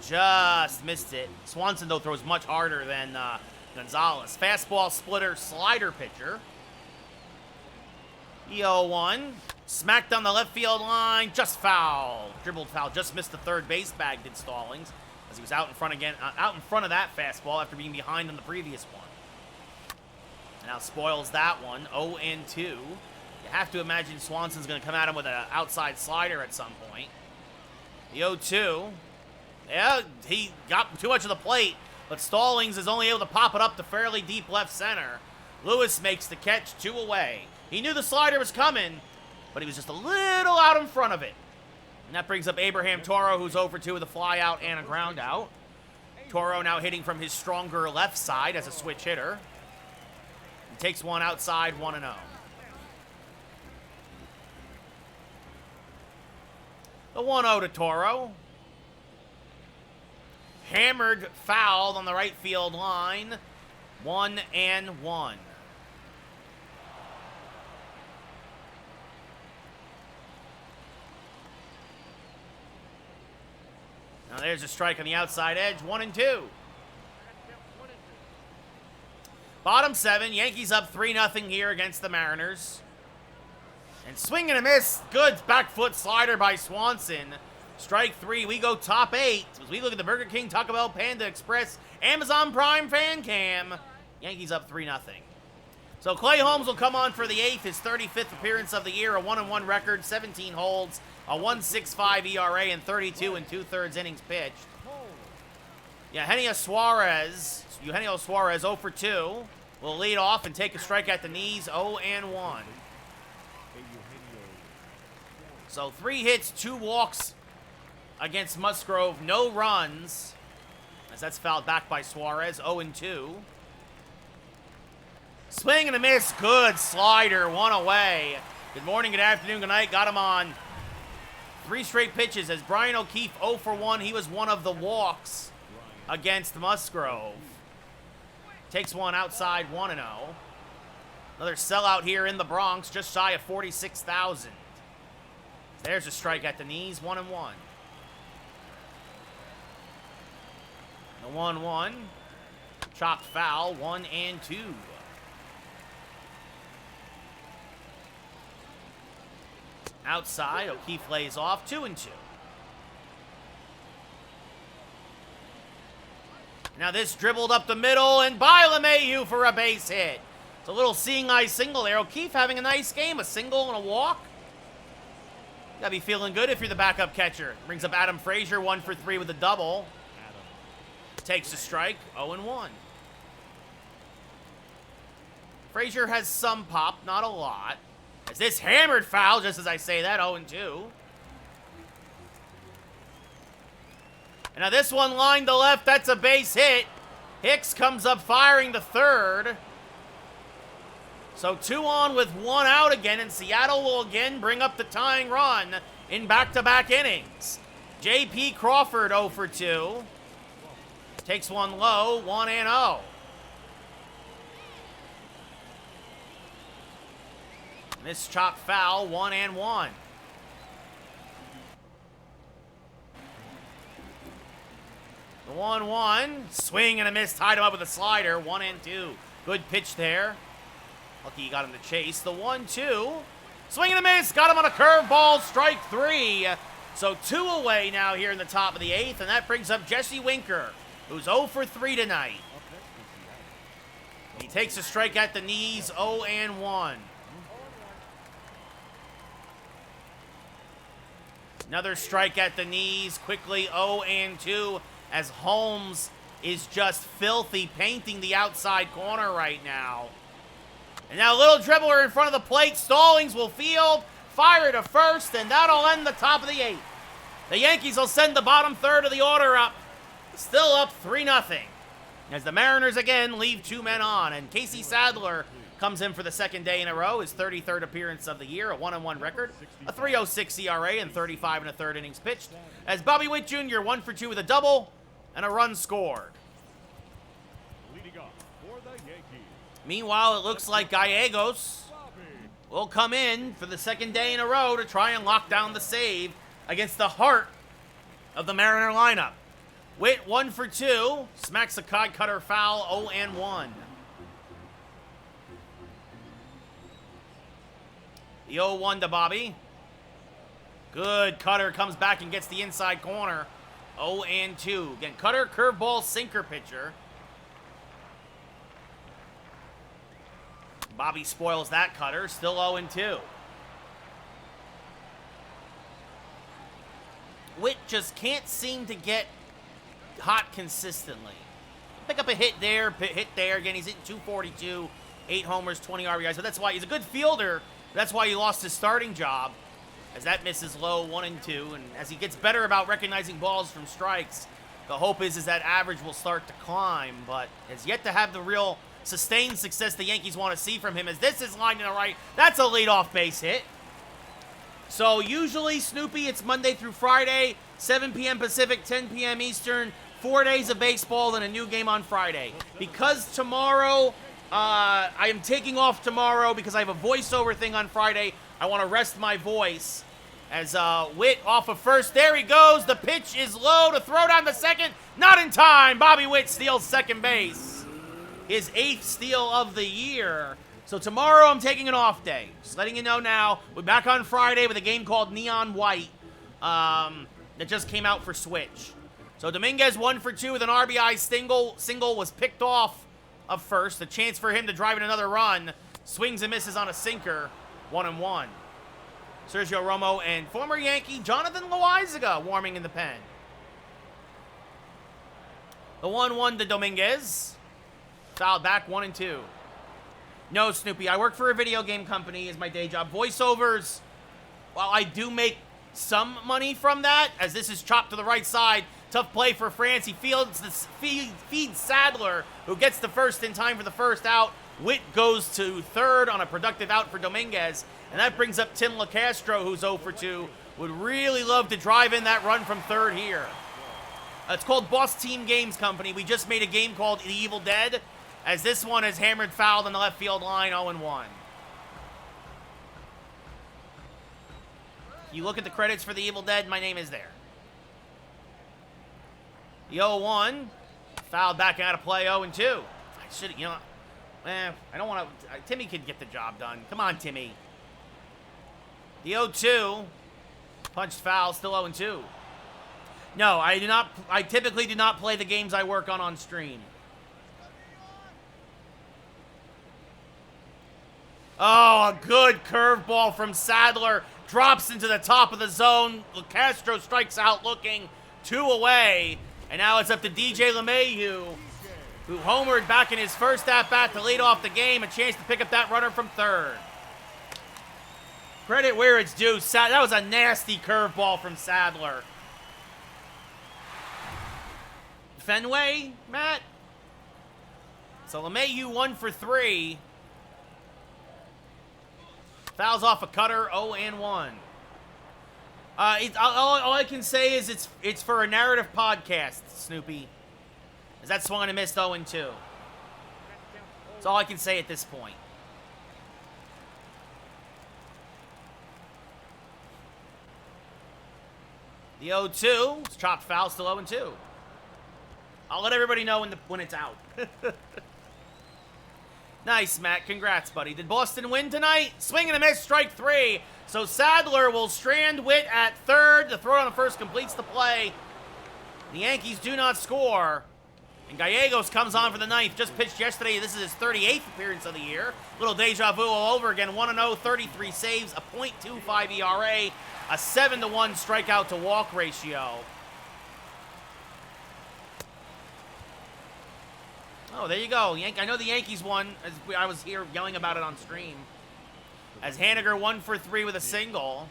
Just missed it. Swanson, though, throws much harder than Gonzalez. Fastball, splitter, slider pitcher. 0-1. Smacked on the left field line. Just foul. Dribbled foul. Just missed the third base bag, did Stallings, as he was out in front again, out in front of that fastball after being behind on the previous one. Now spoils that one. 0-2. You have to imagine Swanson's going to come at him with an outside slider at some point. The 0-2. Yeah, he got too much of the plate, but Stallings is only able to pop it up to fairly deep left center. Lewis makes the catch, 2 away. He knew the slider was coming, but he was just a little out in front of it. And that brings up Abraham Toro, who's 0 for 2 with a fly out and a ground out. Toro now hitting from his stronger left side as a switch hitter. He takes one outside, 1-0. The 1-0 to Toro. Hammered, fouled on the right field line. 1-1. Now there's a strike on the outside edge, 1-2. Bottom 7, Yankees up 3-0 here against the Mariners. And swing and a miss, good back foot slider by Swanson. Strike 3, we go top 8 as we look at the Burger King, Taco Bell, Panda Express, Amazon Prime Fan Cam. Yankees up 3-0. So Clay Holmes will come on for the 8th, his 35th appearance of the year, a 1-1 record, 17 holds, a 1.65 ERA, and 32 2/3 innings pitched. Eugenio Suarez, 0 for 2, will lead off and take a strike at the knees, 0-1. So 3 hits, 2 walks against Musgrove, no runs, as that's fouled back by Suarez, 0-2. Swing and a miss, good slider, 1 away. Good morning, good afternoon, good night, got him on 3 straight pitches as Brian O'Keefe 0 for 1. He was one of the walks against Musgrove. Takes one outside, 1-0. Another sellout here in the Bronx, just shy of 46,000. There's a strike at the knees, 1-1. The 1-1. Chopped foul, 1-2. Outside, O'Keefe lays off, 2-2. Now this dribbled up the middle, and by LeMahieu for a base hit. It's a little seeing eye single there. O'Keefe having a nice game, a single and a walk. You gotta be feeling good if you're the backup catcher. Brings up Adam Frazier, 1 for 3 with a double. Takes a strike, 0-1. Frazier has some pop, not a lot. As this hammered foul, just as I say that, 0-2. And now this one lined to left, that's a base hit. Hicks comes up firing the third. So 2 on with 1 out again, and Seattle will again bring up the tying run in back-to-back innings. J.P. Crawford 0 for 2. Takes one low, 1-0. This chop foul, 1-1. The 1-1, swing and a miss, tied him up with a slider, 1-2. Good pitch there. Lucky he got him to chase. The 1-2, swing and a miss, got him on a curveball, strike 3. So 2 away now here in the top of the 8th, and that brings up Jesse Winker, who's 0 for 3 tonight. He takes a strike at the knees, 0-1. Another strike at the knees, quickly 0-2, as Holmes is just filthy, painting the outside corner right now. And now a little dribbler in front of the plate. Stallings will field, fire to first, and that'll end the top of the 8th. The Yankees will send the bottom third of the order up, still up 3-0. As the Mariners again leave 2 men on, and Casey Sadler comes in for the 2nd day in a row, his 33rd appearance of the year, a 1-1 record, a 3.06 ERA, and 35 1/3 innings pitched. As Bobby Witt Jr. 1 for 2 with a double and a run scored. for the Yankees. Meanwhile, it looks like Gallegos Bobby. will come in for the second day in a row to try and lock down the save against the heart of the Mariner lineup. Witt 1 for 2, smacks a cod cutter foul, 0-1. The 0-1 to Bobby. Good cutter, comes back and gets the inside corner, 0-2. Again, cutter, curveball, sinker pitcher. Bobby spoils that cutter, still 0-2. Witt just can't seem to get hot consistently. Pick up a hit there, hit there. Again, he's hitting 242, 8 homers, 20 RBIs. But that's why he's a good fielder. That's why he lost his starting job, as that misses low, 1-2. And as he gets better about recognizing balls from strikes, the hope is that average will start to climb. But has yet to have the real sustained success the Yankees want to see from him, as this is lined to the right. That's a leadoff base hit. So usually, Snoopy, it's Monday through Friday, 7 p.m. Pacific, 10 p.m. Eastern, 4 days of baseball and a new game on Friday. Because tomorrow, I am taking off tomorrow because I have a voiceover thing on Friday. I want to rest my voice. As Witt off of first, there he goes. The pitch is low to throw down the second. Not in time. Bobby Witt steals second base. His 8th steal of the year. So tomorrow I'm taking an off day. Just letting you know now. We're back on Friday with a game called Neon White that just came out for Switch. So Dominguez 1 for 2 with an RBI single was picked off of first. A chance for him to drive in another run. Swings and misses on a sinker. 1-1. Sergio Romo and former Yankee Jonathan Loaizaga warming in the pen. The 1-1 to Dominguez. Fouled back, 1-2. No, Snoopy, I work for a video game company as my day job. Voiceovers, while I do make some money from that, as this is chopped to the right side, tough play for France. He feeds Sadler, who gets the first in time for the first out. Witt goes to third on a productive out for Dominguez, and that brings up Tim Locastro, who's 0 for 2. Would really love to drive in that run from third here. It's called Boss Team Games Company. We just made a game called The Evil Dead, as this one is hammered fouled on the left field line, 0-1. You look at the credits for The Evil Dead, my name is there. The 0-1, fouled back out of play, 0-2. I should, you know, I don't want to, Timmy could get the job done. Come on, Timmy. The 0-2, punched foul, still 0-2. No, I typically do not play the games I work on stream. Oh, a good curveball from Sadler. Drops into the top of the zone. Locastro strikes out looking. 2 away. And now it's up to DJ LeMahieu, who homered back in his first at-bat to lead off the game. A chance to pick up that runner from third. Credit where it's due. That was a nasty curveball from Sadler. Fenway, Matt? So LeMahieu 1 for 3. Fouls off a cutter, 0-1. All I can say is it's for a narrative podcast, Snoopy. As that swung and a missed, 0-2. That's all I can say at this point. The 0-2, chopped foul, still 0-2. I'll let everybody know when it's out. Nice, Matt. Congrats, buddy. Did Boston win tonight? Swing and a miss, strike 3. So Sadler will strand Witt at third. The throw on the first completes the play. The Yankees do not score. And Gallegos comes on for the ninth. Just pitched yesterday. This is his 38th appearance of the year. Little deja vu all over again. 1-0, 33 saves, a .25 ERA, a 7-to-1 strikeout to walk ratio. Oh, there you go. I know the Yankees won, as I was here yelling about it on stream. As Haniger 1 for 3 with a single.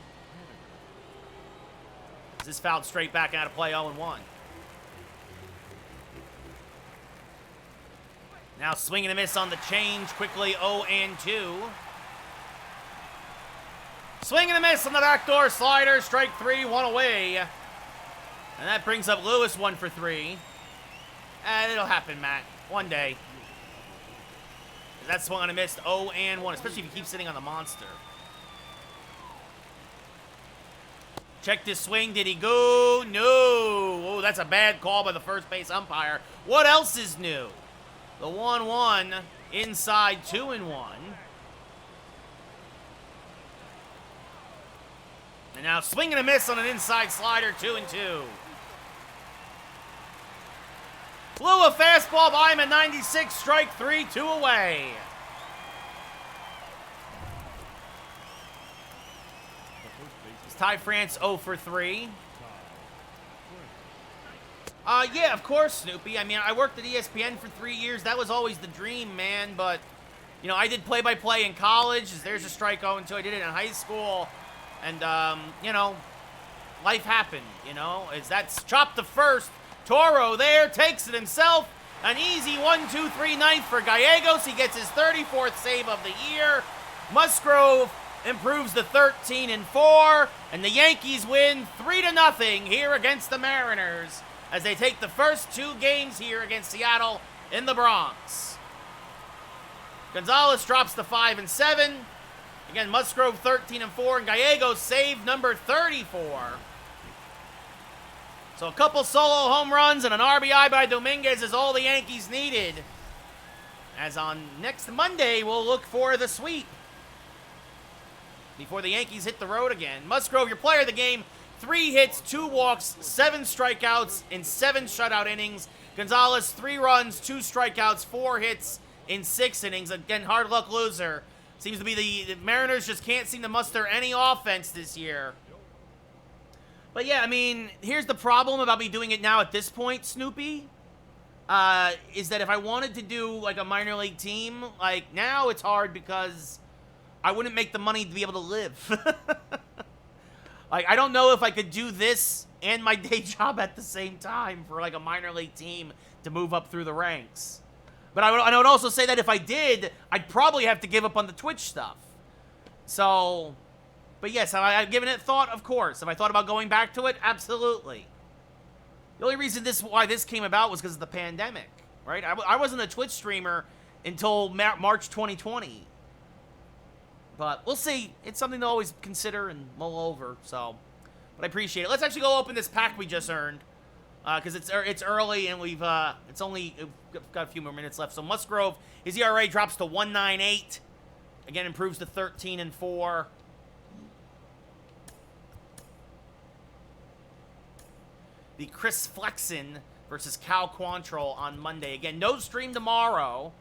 This is fouled straight back out of play, 0-1. Now swing and a miss on the change, quickly 0-2. Swing and a miss on the backdoor slider, strike 3, 1 away. And that brings up Lewis 1 for 3. And it'll happen, Matt. One day. That's swung on a missed. 0-1, especially if you keep sitting on the monster. Check this swing. Did he go? No. Oh, that's a bad call by the first base umpire. What else is new? The 1-1 inside 2-1. And now swing and a miss on an inside slider, 2-2. Blew a fastball by him at 96, strike 3, 2 away. It's Ty France 0 for 3. Yeah, of course, Snoopy. I mean, I worked at ESPN for 3 years. That was always the dream, man. But, you know, I did play-by-play in college. There's a strike 0-2. I did it in high school. And, you know, life happened, you know. That's chopped to first. Toro there, takes it himself. An easy 1-2-3 ninth for Gallegos. He gets his 34th save of the year. Musgrove improves to 13-4. And the Yankees win 3-0 here against the Mariners as they take the first 2 games here against Seattle in the Bronx. Gonzalez drops to 5-7. Again, Musgrove 13-4, and Gallegos save number 34. So a couple solo home runs and an RBI by Dominguez is all the Yankees needed. As on next Monday, we'll look for the sweep before the Yankees hit the road again. Musgrove, your player of the game, 3 hits, 2 walks, 7 strikeouts in 7 shutout innings. Gonzalez, 3 runs, 2 strikeouts, 4 hits in 6 innings. Again, hard luck loser. Seems to be the Mariners just can't seem to muster any offense this year. But yeah, I mean, here's the problem about me doing it now at this point, Snoopy. Is that if I wanted to do like a minor league team, like now it's hard because I wouldn't make the money to be able to live. Like, I don't know if I could do this and my day job at the same time for like a minor league team to move up through the ranks. But I would also say that if I did, I'd probably have to give up on the Twitch stuff. So, but yes, have I given it thought? Of course. Have I thought about going back to it? Absolutely. The only reason why this came about was because of the pandemic, right? I wasn't a Twitch streamer until March 2020. But we'll see. It's something to always consider and mull over, so. But I appreciate it. Let's actually go open this pack we just earned. Because it's early and we've got a few more minutes left. So Musgrove, his ERA drops to 1.98. Again, improves to 13-4. The Chris Flexen versus Cal Quantrill on Monday. Again, no stream tomorrow.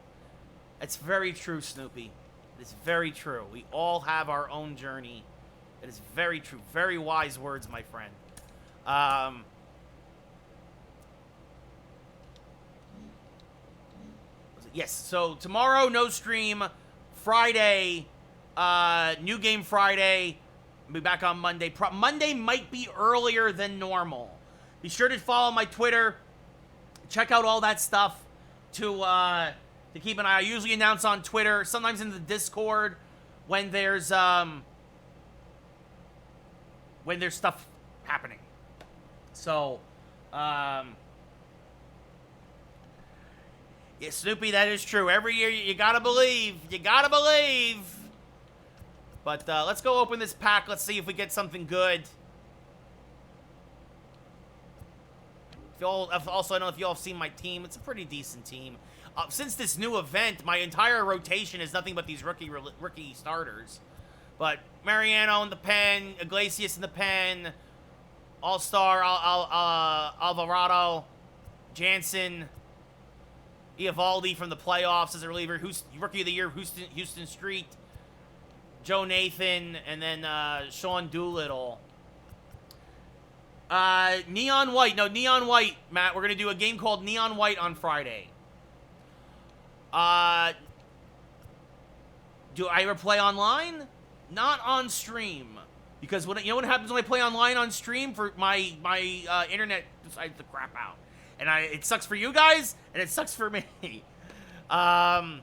It's very true, Snoopy. It's very true. We all have our own journey. It is very true. Very wise words, my friend. Yes, so tomorrow, no stream. Friday, new game Friday. I'll be back on Monday. Monday might be earlier than normal. Be sure to follow my Twitter. Check out all that stuff to keep an eye. I usually announce on Twitter, sometimes in the Discord, when there's stuff happening. So, yeah, Snoopy, that is true. Every year, you gotta believe. You gotta believe. But let's go open this pack. Let's see if we get something good. Also, I don't know if you all have seen my team. It's a pretty decent team. Since this new event, my entire rotation is nothing but these rookie starters. But Mariano in the pen, Iglesias in the pen, All-Star Alvarado, Jansen, Eovaldi from the playoffs as a reliever, Rookie of the Year, Houston Street, Joe Nathan, and then Sean Doolittle. Neon White, Matt. We're going to do a game called Neon White on Friday. Do I ever play online? Not on stream. Because you know what happens when I play online on stream? For my internet decides to crap out. And it sucks for you guys, and it sucks for me. And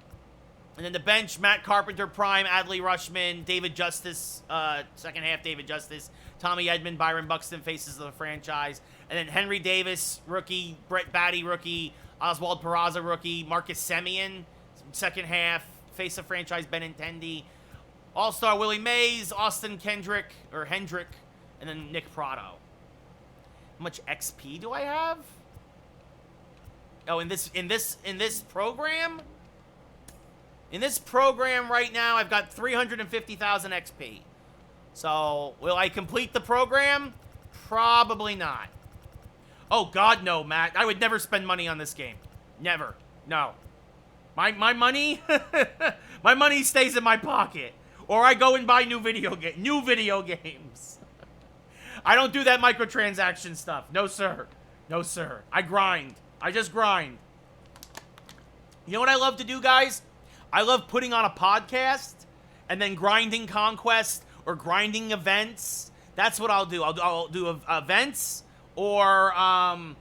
then the bench, Matt Carpenter, Prime, Adley Rushman, David Justice, second half David Justice, Tommy Edman, Byron Buxton, faces of the franchise. And then Henry Davis, rookie, Brett Batty, rookie, Oswald Peraza, rookie, Marcus Semien, second half, Face of Franchise Benintendi, All-Star Willie Mays, Austin Hendrick, and then Nick Prado. How much XP do I have? Oh, in this program? In this program right now, I've got 350,000 XP. So, will I complete the program? Probably not. Oh, God, no, Matt. I would never spend money on this game. Never. No. My money, my money stays in my pocket. Or I go and buy new video games. I don't do that microtransaction stuff. No, sir. No, sir. I grind. I just grind. You know what I love to do, guys? I love putting on a podcast and then grinding Conquest or grinding events. That's what I'll do. I'll do events or I'll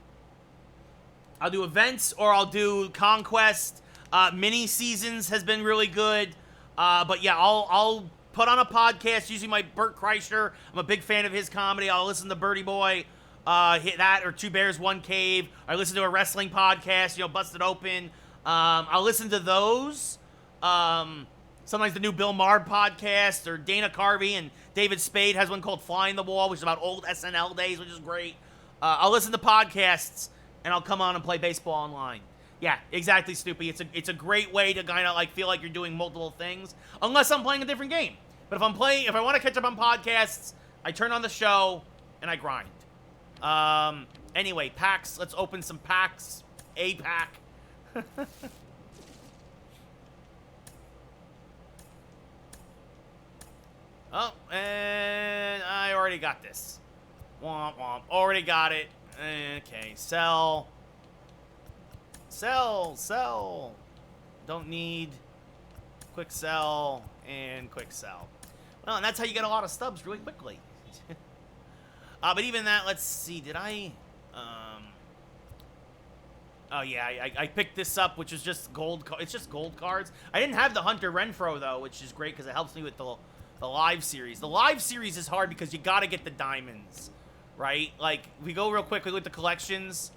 do Conquest. Mini seasons has been really good. But yeah, I'll put on a podcast using my Bert Kreischer. I'm a big fan of his comedy. I'll listen to Birdie Boy, hit that, or Two Bears, One Cave. I listen to a wrestling podcast, Busted Open. I'll listen to those. Sometimes the new Bill Maher podcast, or Dana Carvey and David Spade has one called Flying the Wall, which is about old SNL days, which is great. I'll listen to podcasts, and I'll come on and play baseball online. Yeah, exactly, Snoopy. It's a great way to kind of feel like you're doing multiple things, unless I'm playing a different game. But if I want to catch up on podcasts, I turn on the show and I grind. Anyway, packs. Let's open some packs. A pack. Oh, and I already got this. Womp womp. Already got it. Okay, sell. Sell. Don't need. Quick sell and quick sell. Well, and that's how you get a lot of stubs really quickly. But even that, let's see. Did I? Oh yeah, I picked this up, which is just gold. It's just gold cards. I didn't have the Hunter Renfroe though, which is great because it helps me with the live series. The live series is hard because you gotta get the diamonds, right? Like, we go real quickly with the collections,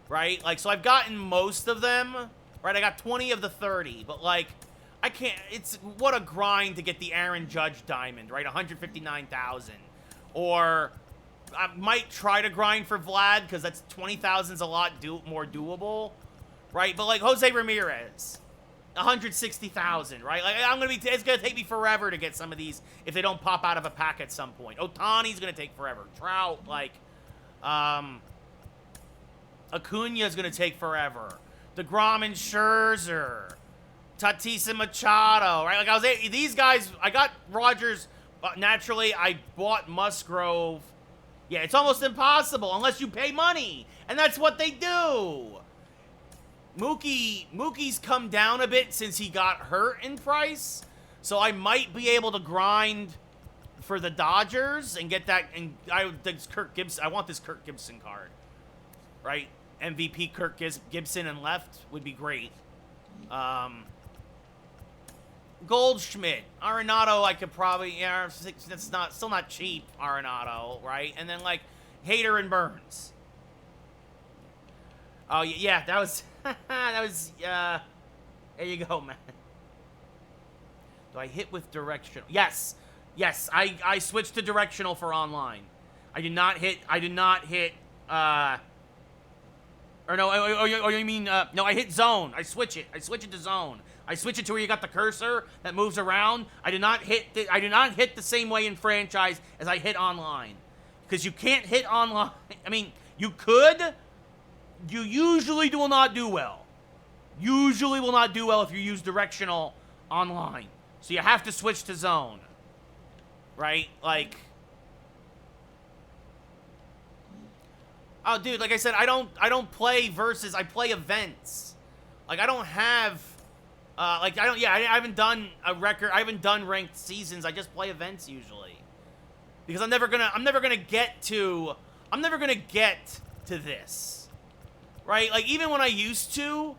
right? Like, so I've gotten most of them, right? I got 20 of the 30, but like, I can't, what a grind to get the Aaron Judge diamond, right? 159,000. Or I might try to grind for Vlad because that's 20,000 is a lot more doable, right? But like Jose Ramirez, 160,000, right? Like, it's gonna take me forever to get some of these if they don't pop out of a pack at some point. Otani's gonna take forever. Trout, like, Acuna's gonna take forever. DeGrom and Scherzer, Tatis and Machado, right? Like, these guys, I got Rogers. Naturally, I bought Musgrove. Yeah, it's almost impossible unless you pay money, and that's what they do. Mookie's come down a bit since he got hurt in price, so I might be able to grind for the Dodgers and get that. And I want this Kirk Gibson card, right? MVP Kirk Gibson and left would be great. Goldschmidt, Arenado, I could probably, that's still not cheap, Arenado, right? And then like Hader and Burns. Oh yeah, that was there you go, man. Do I hit with directional? Yes, I switched to directional for online. I did not hit, or no, you mean, no, I hit zone. I switch it to zone. I switch it to where you got the cursor that moves around. I did not hit the same way in franchise as I hit online. Because you can't hit online. I mean, you could. You usually will not do well. Usually will not do well if you use directional online. So you have to switch to zone. Right? Like, oh, dude, like I said, I don't play versus. I play events. Like, I don't have, I haven't done a record. I haven't done ranked seasons. I just play events usually, because I'm never gonna get to this, right? Like, even when I used to,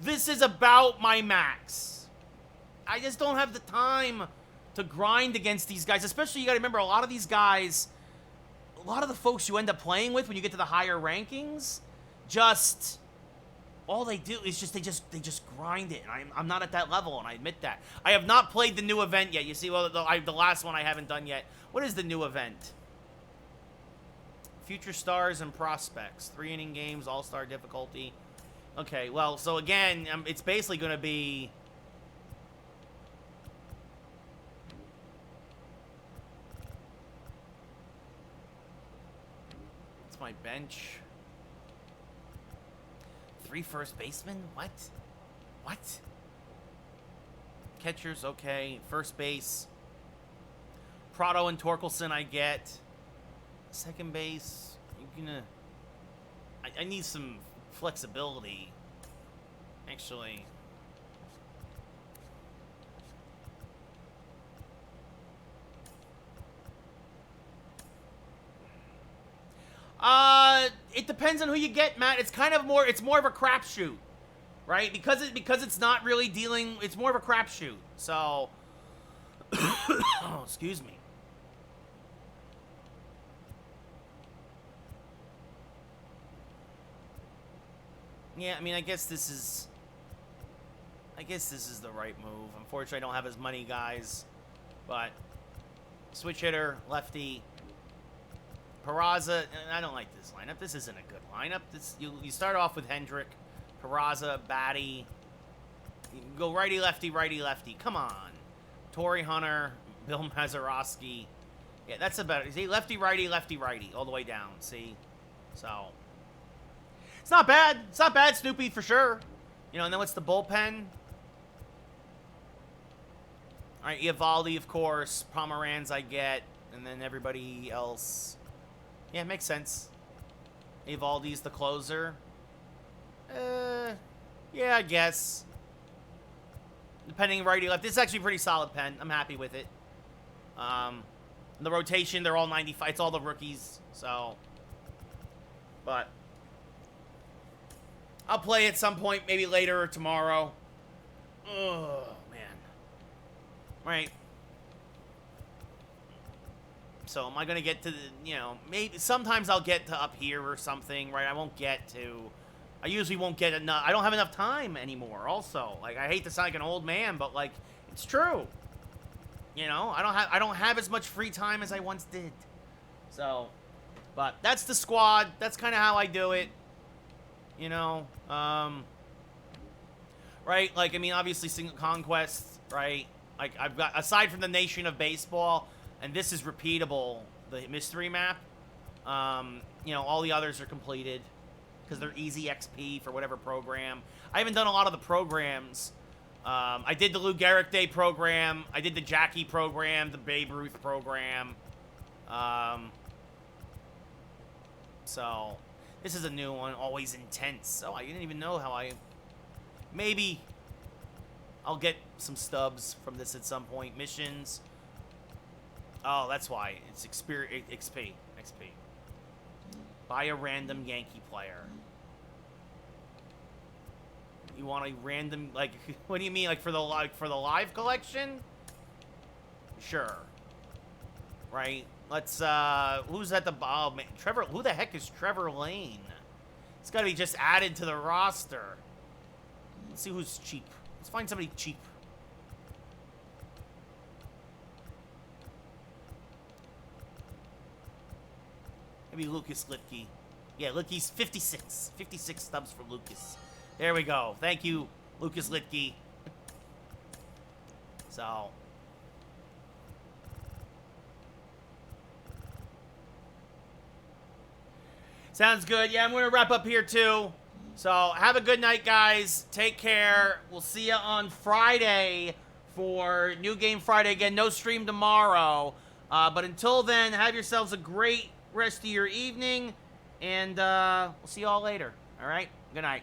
this is about my max. I just don't have the time to grind against these guys. Especially, you gotta remember, a lot of these guys, a lot of the folks you end up playing with when you get to the higher rankings, just all they do is they just grind it, and I'm not at that level, and I admit that. I have not played the new event yet. You see, well, the last one I haven't done yet. What is the new event? Future Stars and Prospects. 3-inning games, all-star difficulty. Okay, well, so again, it's basically going to be... It's my bench. 3 first basemen? What? What? Catchers, okay. First base. Prado and Torkelson I get. Second base, you're gonna... I need some flexibility, actually. It depends on who you get, Matt. It's kind of more, it's more of a crapshoot, right? Because it's not really dealing, it's more of a crapshoot. So, oh, excuse me. Yeah, I mean, I guess this is the right move. Unfortunately, I don't have as many guys, but switch hitter, lefty, Peraza. I don't like this lineup. This isn't a good lineup. You start off with Hendrick, Peraza, Batty. You can go righty, lefty, righty, lefty. Come on, Torrey Hunter, Bill Mazeroski. Yeah, that's a better. See, lefty, righty, all the way down. See, so. It's not bad. It's not bad, Snoopy, for sure. You know, and then what's the bullpen? All right, Eovaldi, of course. Pomeranz I get. And then everybody else. Yeah, makes sense. Eovaldi's the closer. Yeah, I guess. Depending righty, left. This is actually a pretty solid pen. I'm happy with it. The rotation, they're all 95. It's all the rookies, so. But I'll play at some point, maybe later or tomorrow. Oh, man. Right. So, am I going to get to the, you know, maybe, sometimes I'll get to up here or something, right? I won't get to, I usually won't get enough, I don't have enough time anymore, also. Like, I hate to sound like an old man, but, like, it's true. You know, I don't have as much free time as I once did. So, but that's the squad. That's kind of how I do it. You know, right? Like, I mean, obviously, single conquest, right? Like, I've got, aside from the Nation of Baseball, and this is repeatable, the mystery map, you know, all the others are completed because they're easy XP for whatever program. I haven't done a lot of the programs. I did the Lou Gehrig Day program. I did the Jackie program, the Babe Ruth program. So, this is a new one, always intense. Oh, I didn't even know how maybe I'll get some stubs from this at some point. Missions. Oh, that's why. It's XP. Buy a random Yankee player. You want a random, like, what do you mean, like, for the live collection? Sure. Right? Let's, who's at the, oh, man, Trevor, who the heck is Trevor Lane? It's gotta be just added to the roster. Let's see who's cheap. Let's find somebody cheap. Maybe Lucas Litke. Yeah, Litke's 56. 56 stubs for Lucas. There we go. Thank you, Lucas Litke. So. Sounds good. Yeah, I'm going to wrap up here, too. So, have a good night, guys. Take care. We'll see you on Friday for New Game Friday. Again, no stream tomorrow. But until then, have yourselves a great rest of your evening. And we'll see you all later. All right? Good night.